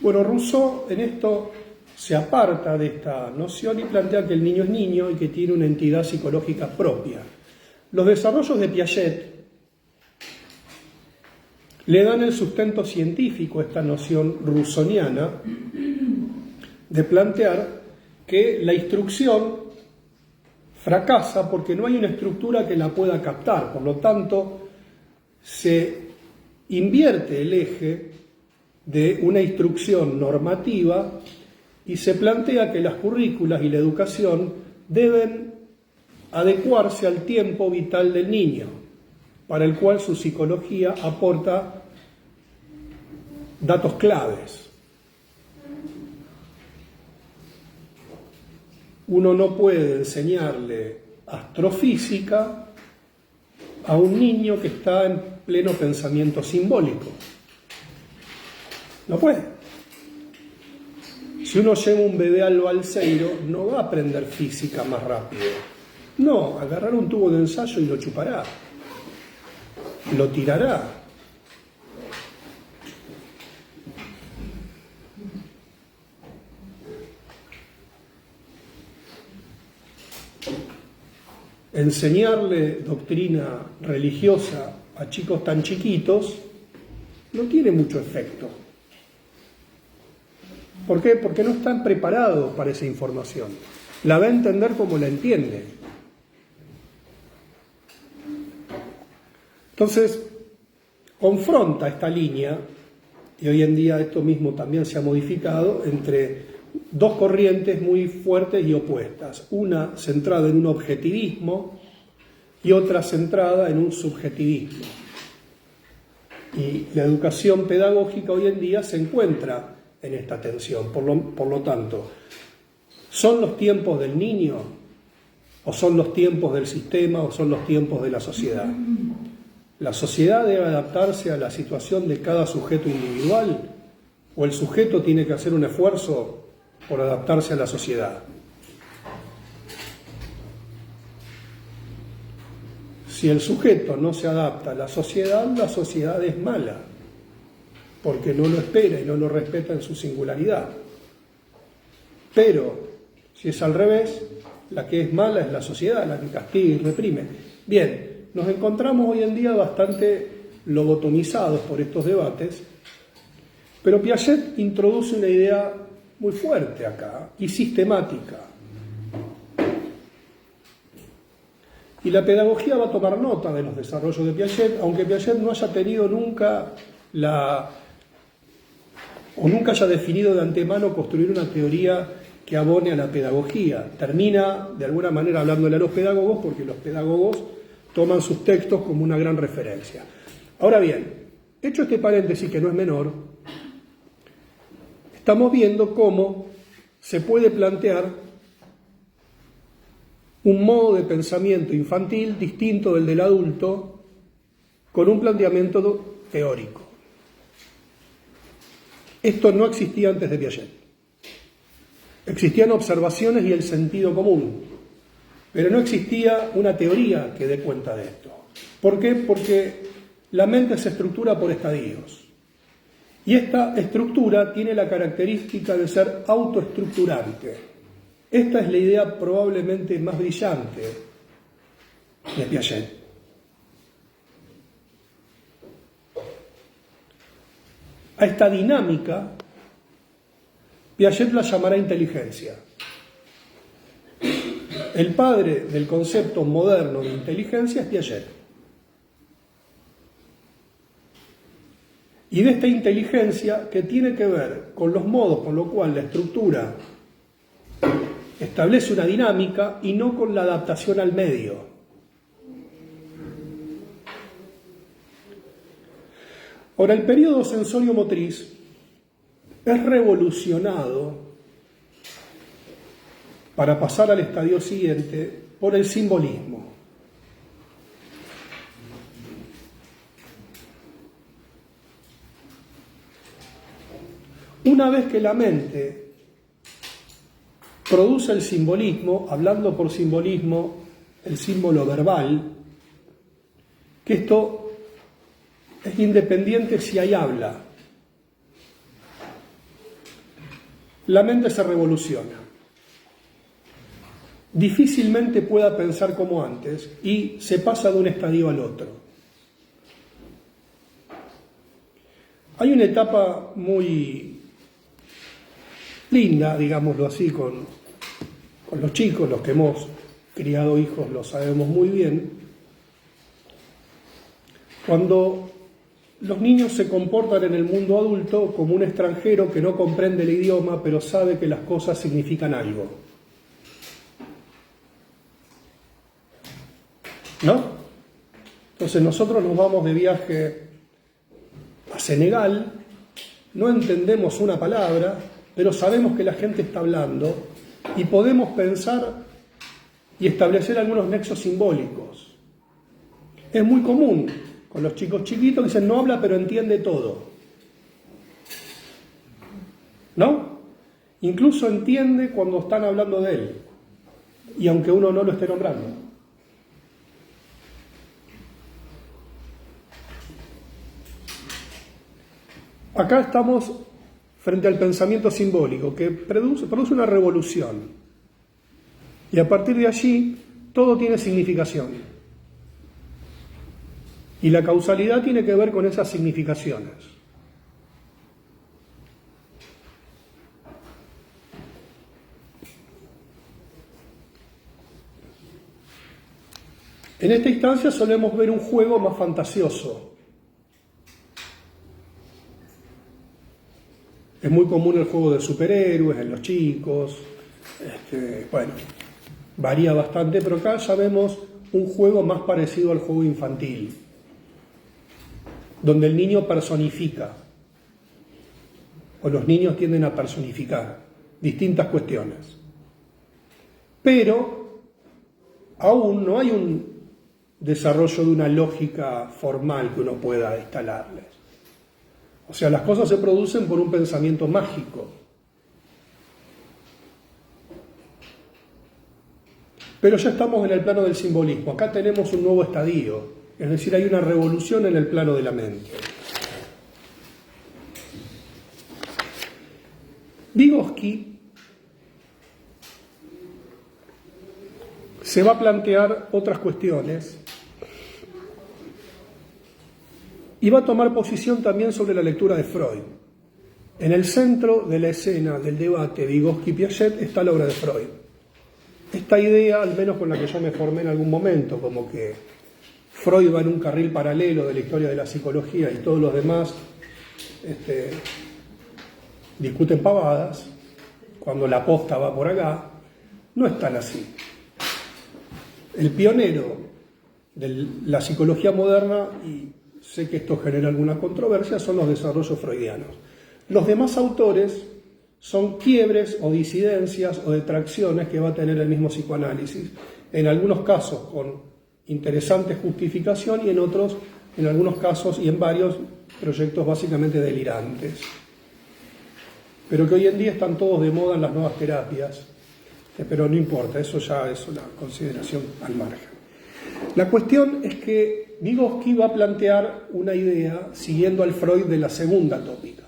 A: Bueno, Rousseau en esto se aparta de esta noción y plantea que el niño es niño y que tiene una entidad psicológica propia. Los desarrollos de Piaget le dan el sustento científico a esta noción russoniana de plantear que la instrucción fracasa porque no hay una estructura que la pueda captar, por lo tanto se invierte el eje de una instrucción normativa y se plantea que las currículas y la educación deben adecuarse al tiempo vital del niño, para el cual su psicología aporta datos claves. Uno no puede enseñarle astrofísica a un niño que está en pleno pensamiento simbólico. No puede. Si uno lleva un bebé al balseiro, no va a aprender física más rápido. No, agarrará un tubo de ensayo y lo chupará. Lo tirará. Enseñarle doctrina religiosa a chicos tan chiquitos no tiene mucho efecto. ¿Por qué? Porque no están preparados para esa información. La va a entender como la entiende. Entonces, confronta esta línea, y hoy en día esto mismo también se ha modificado, entre dos corrientes muy fuertes y opuestas. Una centrada en un objetivismo y otra centrada en un subjetivismo. Y la educación pedagógica hoy en día se encuentra en esta tensión. Por lo tanto, ¿son los tiempos del niño o son los tiempos del sistema o son los tiempos de la sociedad? ¿La sociedad debe adaptarse a la situación de cada sujeto individual o el sujeto tiene que hacer un esfuerzo por adaptarse a la sociedad? Si el sujeto no se adapta a la sociedad es mala, porque no lo espera y no lo respeta en su singularidad. Pero, si es al revés, la que es mala es la sociedad, la que castiga y reprime. Bien, nos encontramos hoy en día bastante lobotomizados por estos debates, pero Piaget introduce una idea muy fuerte acá y sistemática. Y la pedagogía va a tomar nota de los desarrollos de Piaget, aunque Piaget no haya tenido nunca nunca haya definido de antemano construir una teoría que abone a la pedagogía. Termina de alguna manera hablándole a los pedagogos porque los pedagogos toman sus textos como una gran referencia. Ahora bien, hecho este paréntesis que no es menor, estamos viendo cómo se puede plantear un modo de pensamiento infantil distinto del adulto con un planteamiento teórico. Esto no existía antes de Piaget. Existían observaciones y el sentido común, pero no existía una teoría que dé cuenta de esto. ¿Por qué? Porque la mente se estructura por estadios. Y esta estructura tiene la característica de ser autoestructurante. Esta es la idea probablemente más brillante de Piaget. A esta dinámica Piaget la llamará inteligencia. El padre del concepto moderno de inteligencia es Piaget. Y de esta inteligencia que tiene que ver con los modos con los cuales la estructura establece una dinámica y no con la adaptación al medio. Ahora, el periodo sensorio-motriz es revolucionado para pasar al estadio siguiente por el simbolismo. Una vez que la mente produce el simbolismo, hablando por simbolismo, el símbolo verbal, que esto es independiente si hay habla, la mente se revoluciona. Difícilmente pueda pensar como antes y se pasa de un estadio al otro. Hay una etapa muy linda, digámoslo así, con los chicos, los que hemos criado hijos lo sabemos muy bien, cuando los niños se comportan en el mundo adulto como un extranjero que no comprende el idioma, pero sabe que las cosas significan algo. ¿No? Entonces nosotros nos vamos de viaje a Senegal, no entendemos una palabra, pero sabemos que la gente está hablando y podemos pensar y establecer algunos nexos simbólicos. Es muy común con los chicos chiquitos que dicen no habla pero entiende todo. ¿No? Incluso entiende cuando están hablando de él, y aunque uno no lo esté nombrando. Acá estamos frente al pensamiento simbólico que produce una revolución. Y a partir de allí todo tiene significación. Y la causalidad tiene que ver con esas significaciones. En esta instancia solemos ver un juego más fantasioso. Es muy común el juego de superhéroes en los chicos. Bueno, varía bastante, pero acá ya vemos un juego más parecido al juego infantil, donde el niño personifica, o los niños tienden a personificar distintas cuestiones. Pero aún no hay un desarrollo de una lógica formal que uno pueda instalarles. O sea, las cosas se producen por un pensamiento mágico. Pero ya estamos en el plano del simbolismo. Acá tenemos un nuevo estadio, es decir, hay una revolución en el plano de la mente. Vygotsky se va a plantear otras cuestiones y va a tomar posición también sobre la lectura de Freud. En el centro de la escena del debate Vygotsky-Piaget está la obra de Freud. Esta idea, al menos con la que yo me formé en algún momento, como que Freud va en un carril paralelo de la historia de la psicología y todos los demás discuten pavadas, cuando la posta va por acá, no es tan así. El pionero de la psicología moderna, y sé que esto genera alguna controversia, son los desarrollos freudianos. Los demás autores son quiebres o disidencias o detracciones que va a tener el mismo psicoanálisis, en algunos casos con interesante justificación y en otros, en algunos casos y en varios proyectos básicamente delirantes. Pero que hoy en día están todos de moda en las nuevas terapias, pero no importa, eso ya es una consideración al margen. La cuestión es que Vygotsky va a plantear una idea siguiendo al Freud de la segunda tópica.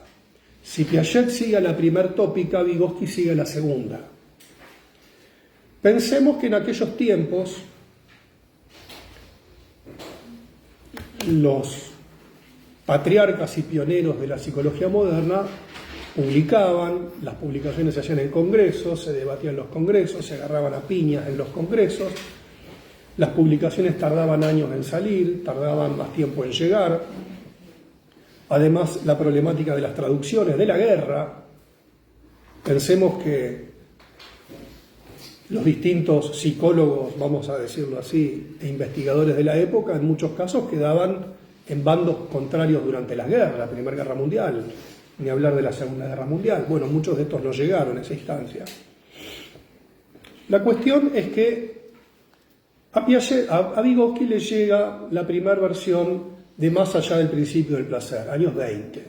A: Si Piaget sigue a la primera tópica, Vygotsky sigue a la segunda. Pensemos que en aquellos tiempos los patriarcas y pioneros de la psicología moderna publicaban, las publicaciones se hacían en congresos, se debatían en los congresos, se agarraban a piñas en los congresos, las publicaciones tardaban años en salir, tardaban más tiempo en llegar. Además, la problemática de las traducciones, de la guerra. Pensemos que los distintos psicólogos, vamos a decirlo así, e investigadores de la época, en muchos casos quedaban en bandos contrarios durante la guerra, la Primera Guerra Mundial, ni hablar de la Segunda Guerra Mundial. Bueno, muchos de estos no llegaron a esa instancia. La cuestión es que a Vygotsky le llega la primera versión de Más allá del principio del placer, años 20.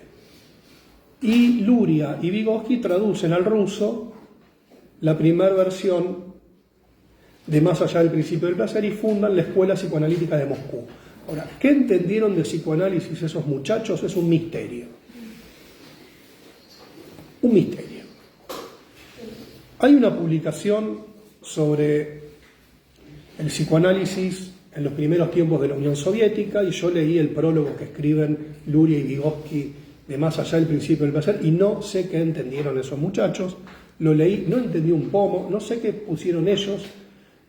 A: Y Luria y Vygotsky traducen al ruso la primera versión de Más allá del principio del placer y fundan la Escuela Psicoanalítica de Moscú. Ahora, ¿qué entendieron de psicoanálisis esos muchachos? Es un misterio. Un misterio. Hay una publicación sobre el psicoanálisis en los primeros tiempos de la Unión Soviética y yo leí el prólogo que escriben Luria y Vygotsky de Más allá del principio del placer y no sé qué entendieron esos muchachos. Lo leí, no entendí un pomo, no sé qué pusieron ellos.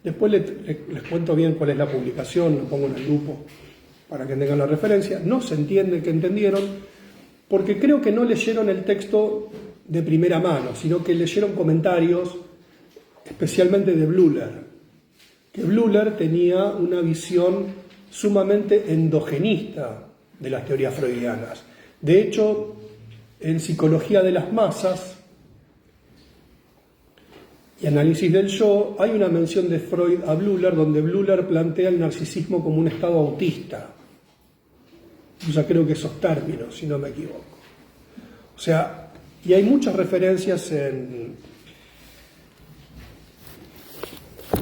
A: Después les cuento bien cuál es la publicación, lo pongo en el grupo para que tengan la referencia. No se entiende qué entendieron porque creo que no leyeron el texto de primera mano, sino que leyeron comentarios, especialmente de Blüher, que Blüher tenía una visión sumamente endogenista de las teorías freudianas. De hecho, en Psicología de las Masas y Análisis del Yo, hay una mención de Freud a Blüher, donde Blüher plantea el narcisismo como un estado autista. Yo ya creo que esos términos, si no me equivoco. O sea, y hay muchas referencias en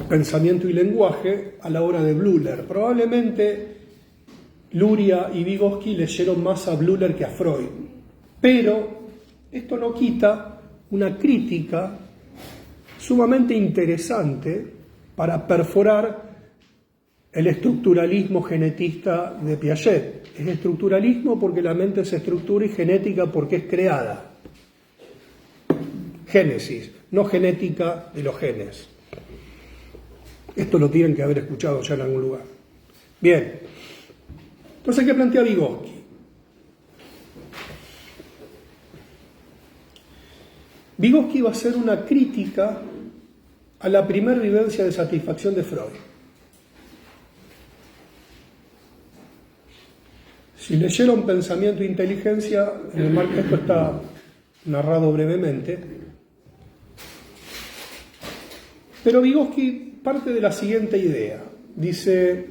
A: Pensamiento y Lenguaje a la obra de Blüher. Probablemente Luria y Vygotsky leyeron más a Blüher que a Freud. Pero esto no quita una crítica sumamente interesante para perforar el estructuralismo genetista de Piaget. Es estructuralismo porque la mente se estructura y genética porque es creada. Génesis, no genética de los genes. Esto lo tienen que haber escuchado ya en algún lugar. Bien, entonces, ¿qué plantea Vygotsky? Vygotsky va a hacer una crítica a la primera vivencia de satisfacción de Freud. Si leyeron Pensamiento e Inteligencia, en el marco esto está narrado brevemente, pero Vygotsky parte de la siguiente idea. Dice,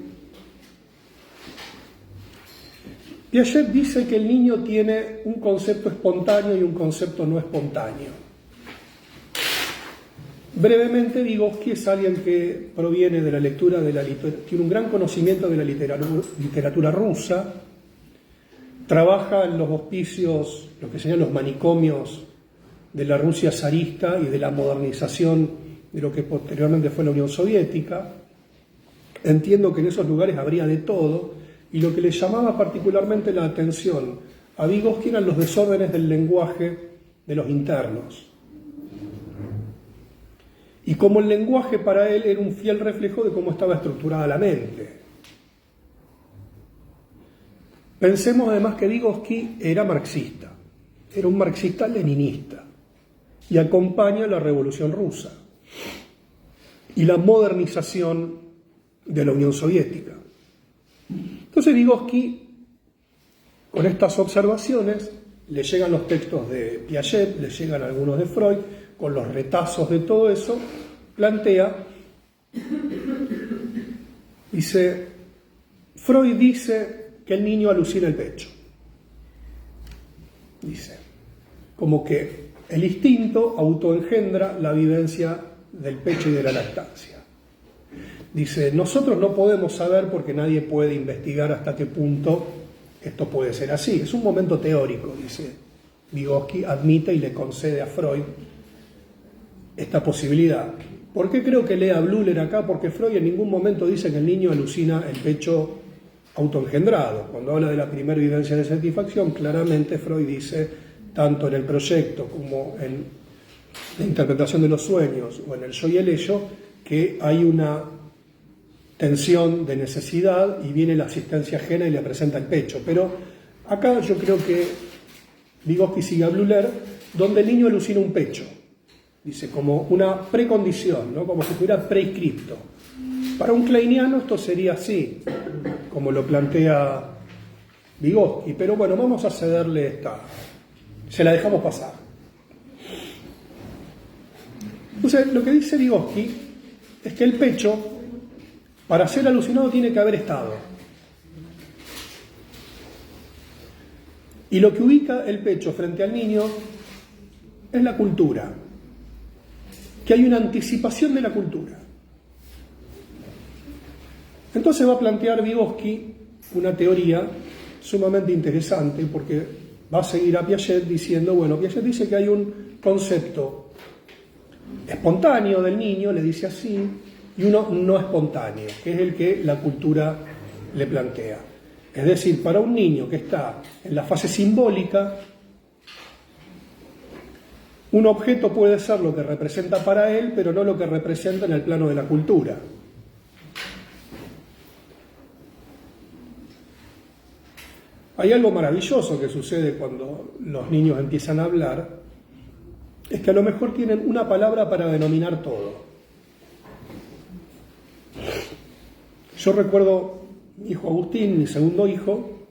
A: Piaget dice que el niño tiene un concepto espontáneo y un concepto no espontáneo. Brevemente, Vygotsky es alguien que proviene de la lectura de la literatura, tiene un gran conocimiento de la literatura rusa, trabaja en los hospicios, lo que serían los manicomios de la Rusia zarista y de la modernización de lo que posteriormente fue la Unión Soviética. Entiendo que en esos lugares habría de todo, y lo que le llamaba particularmente la atención a Vygotsky eran los desórdenes del lenguaje de los internos. Y como el lenguaje para él era un fiel reflejo de cómo estaba estructurada la mente. Pensemos además que Vygotsky era marxista, era un marxista leninista, y acompaña la Revolución Rusa y la modernización de la Unión Soviética. Entonces Vygotsky, con estas observaciones, le llegan los textos de Piaget, le llegan algunos de Freud, con los retazos de todo eso, plantea, dice, Freud dice que el niño alucina el pecho. Dice, como que el instinto autoengendra la vivencia del pecho y de la lactancia. Dice, nosotros no podemos saber porque nadie puede investigar hasta qué punto esto puede ser así. Es un momento teórico, dice Vygotsky, admite y le concede a Freud esta posibilidad. ¿Por qué creo que lea Blüher acá? Porque Freud en ningún momento dice que el niño alucina el pecho autoengendrado. Cuando habla de la primera vivencia de satisfacción, claramente Freud dice, tanto en el proyecto como en la interpretación de los sueños o en el yo y el ello, que hay una tensión de necesidad y viene la asistencia ajena y le presenta el pecho. Pero acá yo creo que Vygotsky sigue a Bleuler, donde el niño alucina un pecho. Dice, como una precondición, ¿no? Como si estuviera prescripto. Para un kleiniano esto sería así, como lo plantea Vygotsky, pero bueno, vamos a cederle esta, se la dejamos pasar. Entonces, lo que dice Vygotsky es que el pecho, para ser alucinado, tiene que haber estado. Y lo que ubica el pecho frente al niño es la cultura, que hay una anticipación de la cultura. Entonces va a plantear Vygotsky una teoría sumamente interesante, porque va a seguir a Piaget diciendo, bueno, Piaget dice que hay un concepto espontáneo del niño, le dice así, y uno no espontáneo, que es el que la cultura le plantea. Es decir, para un niño que está en la fase simbólica, un objeto puede ser lo que representa para él, pero no lo que representa en el plano de la cultura. Hay algo maravilloso que sucede cuando los niños empiezan a hablar, es que a lo mejor tienen una palabra para denominar todo. Yo recuerdo mi hijo Agustín, mi segundo hijo,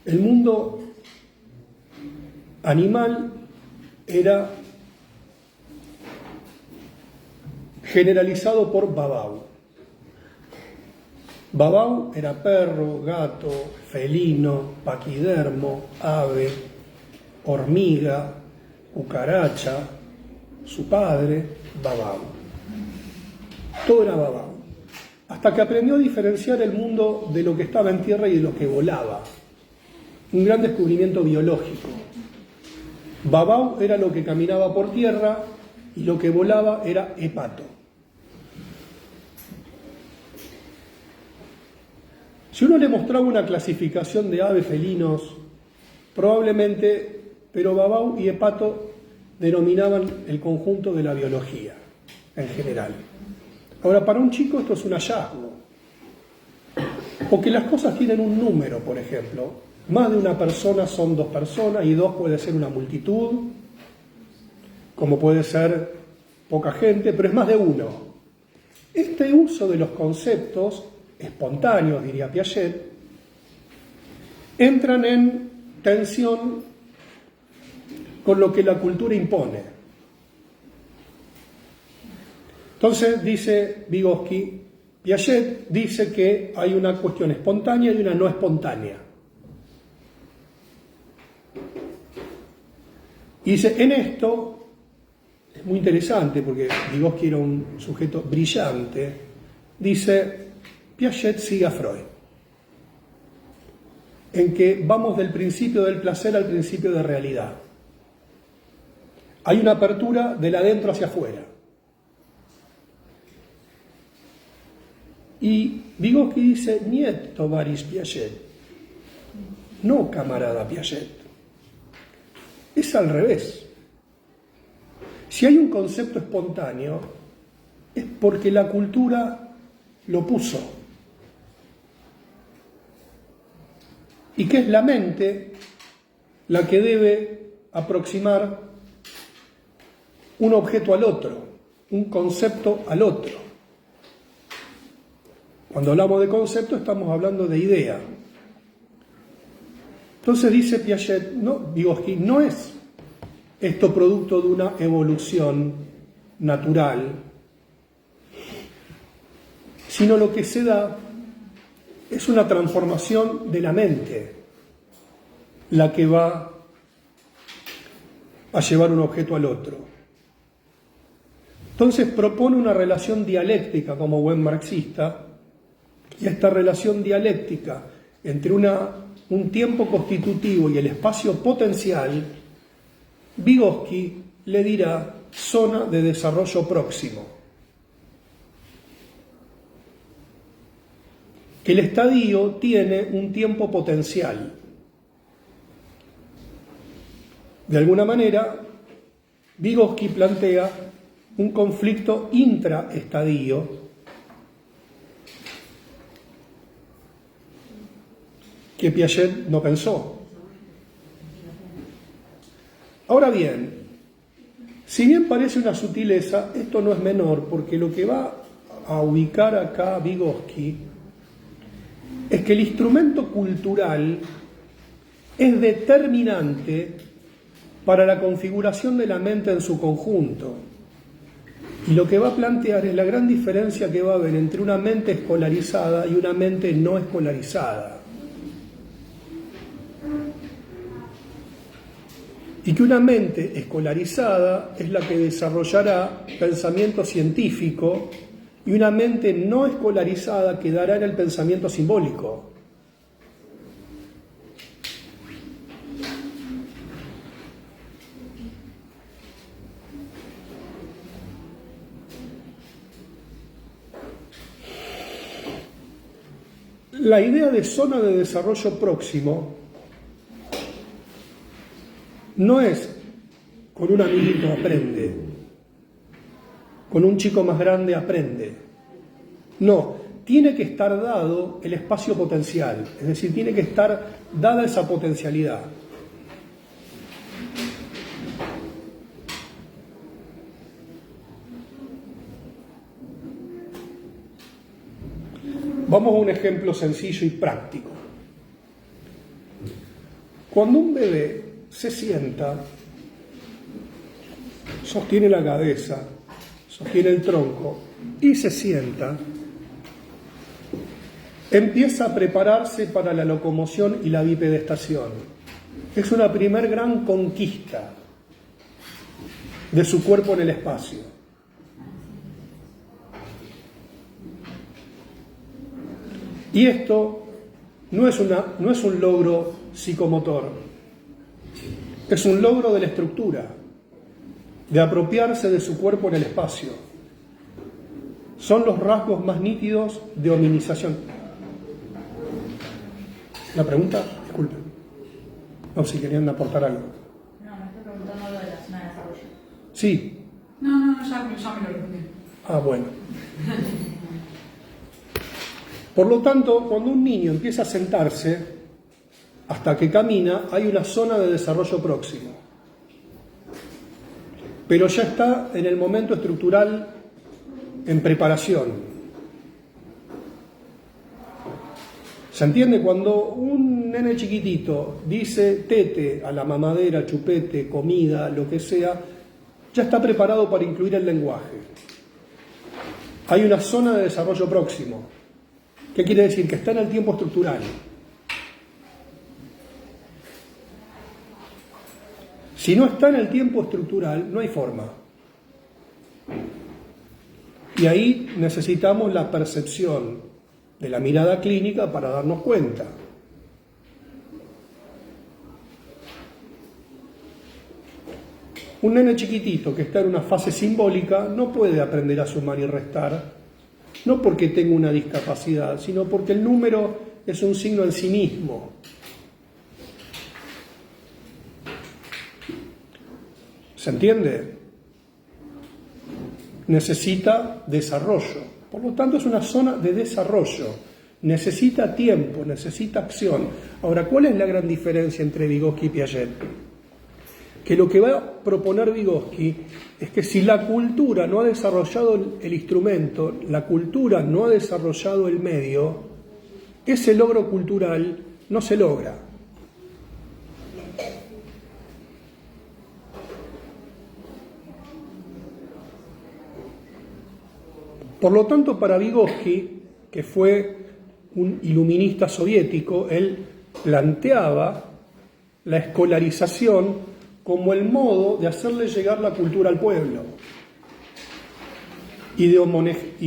A: el mundo animal era generalizado por Babau. Babau era perro, gato, felino, paquidermo, ave, hormiga, cucaracha, su padre, Babau. Todo era Babau. Hasta que aprendió a diferenciar el mundo de lo que estaba en tierra y de lo que volaba. Un gran descubrimiento biológico. Babau era lo que caminaba por tierra y lo que volaba era hepato. Si uno le mostraba una clasificación de aves, felinos, probablemente, pero Babau y hepato denominaban el conjunto de la biología en general. Ahora, para un chico esto es un hallazgo, porque las cosas tienen un número, por ejemplo. Más de una persona son dos personas y dos puede ser una multitud, como puede ser poca gente, pero es más de uno. Este uso de los conceptos espontáneos, diría Piaget, entran en tensión con lo que la cultura impone. Entonces, dice Vygotsky, Piaget dice que hay una cuestión espontánea y una no espontánea. Y dice, en esto, es muy interesante porque Vygotsky era un sujeto brillante, dice, Piaget sigue a Freud, en que vamos del principio del placer al principio de realidad. Hay una apertura del adentro hacia afuera. Y Vygotsky dice, niet tovarish Piaget, no camarada Piaget. Es al revés. Si hay un concepto espontáneo, es porque la cultura lo puso. Y que es la mente la que debe aproximar un objeto al otro, un concepto al otro. Cuando hablamos de concepto estamos hablando de idea. Entonces dice Piaget, no, Vygotsky, no es esto producto de una evolución natural, sino lo que se da es una transformación de la mente, la que va a llevar un objeto al otro. Entonces propone una relación dialéctica como buen marxista, y esta relación dialéctica entre un tiempo constitutivo y el espacio potencial, Vygotsky le dirá zona de desarrollo próximo. que el estadio tiene un tiempo potencial. De alguna manera, Vygotsky plantea un conflicto intraestadio que Piaget no pensó. Ahora bien, si bien parece una sutileza, esto no es menor, porque lo que va a ubicar acá Vygotsky es que el instrumento cultural es determinante para la configuración de la mente en su conjunto. Y lo que va a plantear es la gran diferencia que va a haber entre una mente escolarizada y una mente no escolarizada. Y que una mente escolarizada es la que desarrollará pensamiento científico y una mente no escolarizada quedará en el pensamiento simbólico. La idea de zona de desarrollo próximo no es con un amiguito aprende, con un chico más grande aprende. No, tiene que estar dado el espacio potencial, es decir, tiene que estar dada esa potencialidad. Vamos a un ejemplo sencillo y práctico. Cuando un bebé se sienta, sostiene la cabeza, sostiene el tronco y se sienta, empieza a prepararse para la locomoción y la bipedestación. Es una primer gran conquista de su cuerpo en el espacio. Y esto no es un logro psicomotor, es un logro de la estructura, de apropiarse de su cuerpo en el espacio. Son los rasgos más nítidos de hominización. ¿La pregunta? Disculpen. No, si querían aportar algo.
B: No, me estoy preguntando algo de la zona de desarrollo.
A: Sí.
B: No, ya me lo respondí.
A: Ah, bueno. Por lo tanto, cuando un niño empieza a sentarse, hasta que camina, hay una zona de desarrollo próximo. Pero ya está en el momento estructural en preparación. ¿Se entiende? Cuando un nene chiquitito dice tete a la mamadera, chupete, comida, lo que sea, ya está preparado para incluir el lenguaje. Hay una zona de desarrollo próximo. ¿Qué quiere decir? Que está en el tiempo estructural. Si no está en el tiempo estructural, no hay forma. Y ahí necesitamos la percepción de la mirada clínica para darnos cuenta. Un nene chiquitito que está en una fase simbólica no puede aprender a sumar y restar, no porque tenga una discapacidad, sino porque el número es un signo en sí mismo. ¿Se entiende? Necesita desarrollo. Por lo tanto, es una zona de desarrollo. Necesita tiempo, necesita acción. Ahora, ¿cuál es la gran diferencia entre Vygotsky y Piaget? Que lo que va a proponer Vygotsky es que si la cultura no ha desarrollado el instrumento, la cultura no ha desarrollado el medio, ese logro cultural no se logra. Por lo tanto, para Vygotsky, que fue un iluminista soviético, él planteaba la escolarización como el modo de hacerle llegar la cultura al pueblo y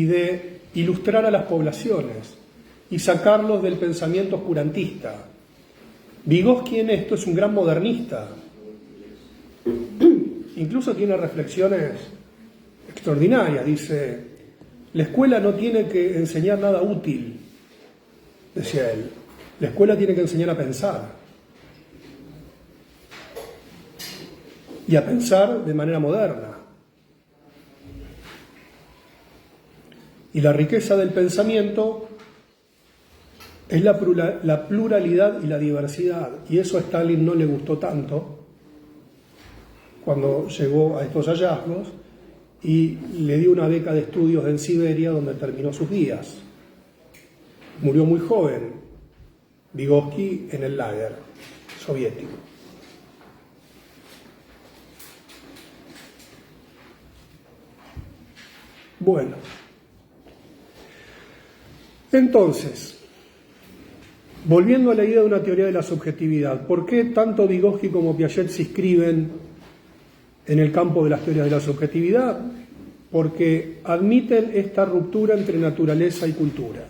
A: de ilustrar a las poblaciones y sacarlos del pensamiento oscurantista. Vygotsky en esto es un gran modernista. Incluso tiene reflexiones extraordinarias. Dice: la escuela no tiene que enseñar nada útil, decía él. La escuela tiene que enseñar a pensar. Y a pensar de manera moderna. Y la riqueza del pensamiento es la pluralidad y la diversidad. Y eso a Stalin no le gustó tanto cuando llegó a estos hallazgos y le dio una beca de estudios en Siberia donde terminó sus días. Murió muy joven Vygotsky en el lager soviético. Bueno, entonces, volviendo a la idea de una teoría de la subjetividad, ¿por qué tanto Vygotsky como Piaget se inscriben en el campo de las teorías de la subjetividad? Porque admiten esta ruptura entre naturaleza y cultura.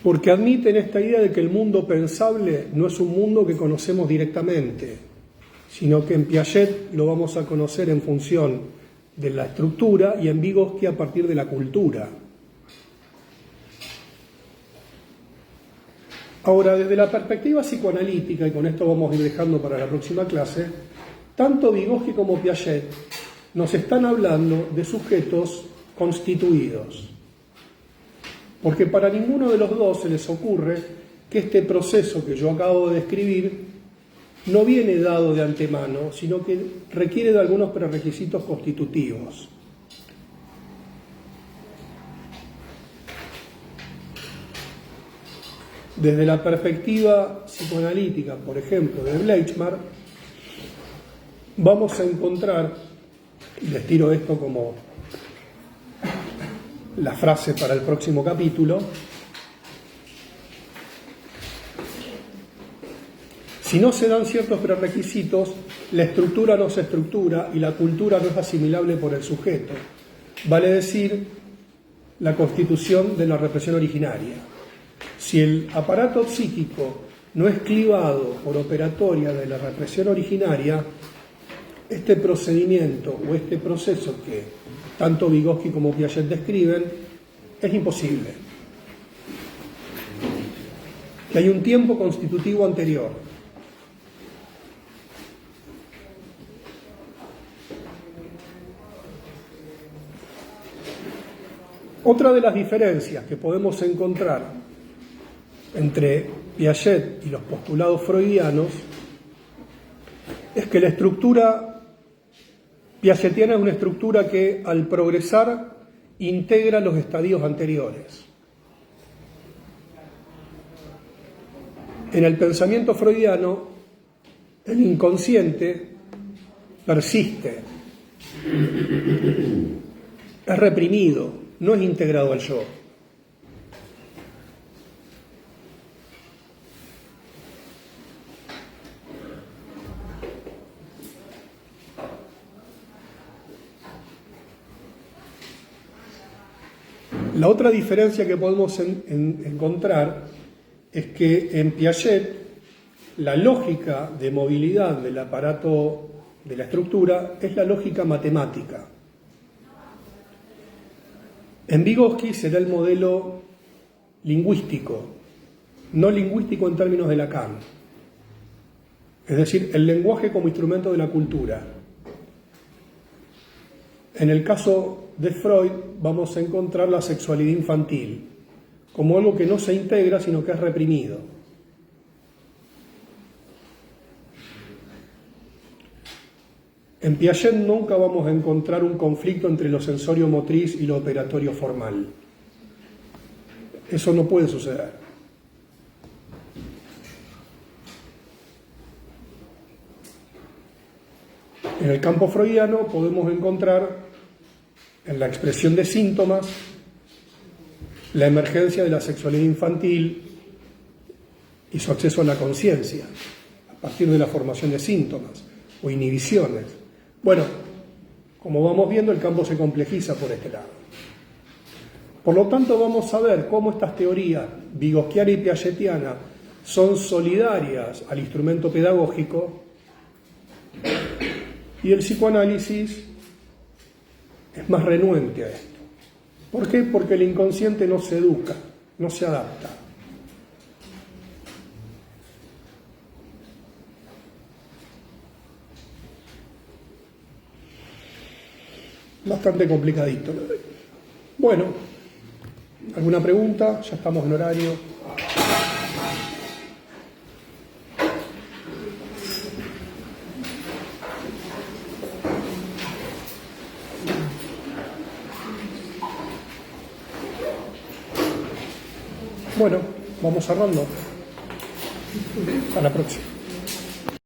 A: Porque admiten esta idea de que el mundo pensable no es un mundo que conocemos directamente, sino que en Piaget lo vamos a conocer en función de la estructura y en Vygotsky a partir de la cultura. Ahora, desde la perspectiva psicoanalítica, y con esto vamos a ir dejando para la próxima clase, tanto Vygotsky como Piaget nos están hablando de sujetos constituidos. Porque para ninguno de los dos se les ocurre que este proceso que yo acabo de describir no viene dado de antemano, sino que requiere de algunos prerequisitos constitutivos. Desde la perspectiva psicoanalítica, por ejemplo, de Bleichmar, vamos a encontrar, y les tiro esto como la frase para el próximo capítulo: si no se dan ciertos prerequisitos, la estructura no se estructura y la cultura no es asimilable por el sujeto. Vale decir, la constitución de la represión originaria. Si el aparato psíquico no es clivado por operatoria de la represión originaria, este procedimiento o este proceso que tanto Vygotsky como Piaget describen es imposible. Que hay un tiempo constitutivo anterior. Otra de las diferencias que podemos encontrar entre Piaget y los postulados freudianos es que la estructura piagetiana es una estructura que al progresar integra los estadios anteriores. En el pensamiento freudiano, el inconsciente persiste, es reprimido, no es integrado al yo. La otra diferencia que podemos encontrar es que en Piaget la lógica de movilidad del aparato de la estructura es la lógica matemática. En Vygotsky será el modelo lingüístico, no lingüístico en términos de Lacan, es decir, el lenguaje como instrumento de la cultura. En el caso de Freud vamos a encontrar la sexualidad infantil como algo que no se integra, sino que es reprimido. En Piaget nunca vamos a encontrar un conflicto entre lo sensorio motriz y lo operatorio formal. Eso no puede suceder. En el campo freudiano podemos encontrar en la expresión de síntomas la emergencia de la sexualidad infantil y su acceso a la conciencia a partir de la formación de síntomas o inhibiciones. Bueno, como vamos viendo, el campo se complejiza por este lado. Por lo tanto, vamos a ver cómo estas teorías vygotskiana y piagetiana son solidarias al instrumento pedagógico y el psicoanálisis es más renuente a esto. ¿Por qué? Porque el inconsciente no se educa, no se adapta. Bastante complicadito. Bueno, ¿alguna pregunta? Ya estamos en horario. Bueno, vamos cerrando. Hasta la próxima.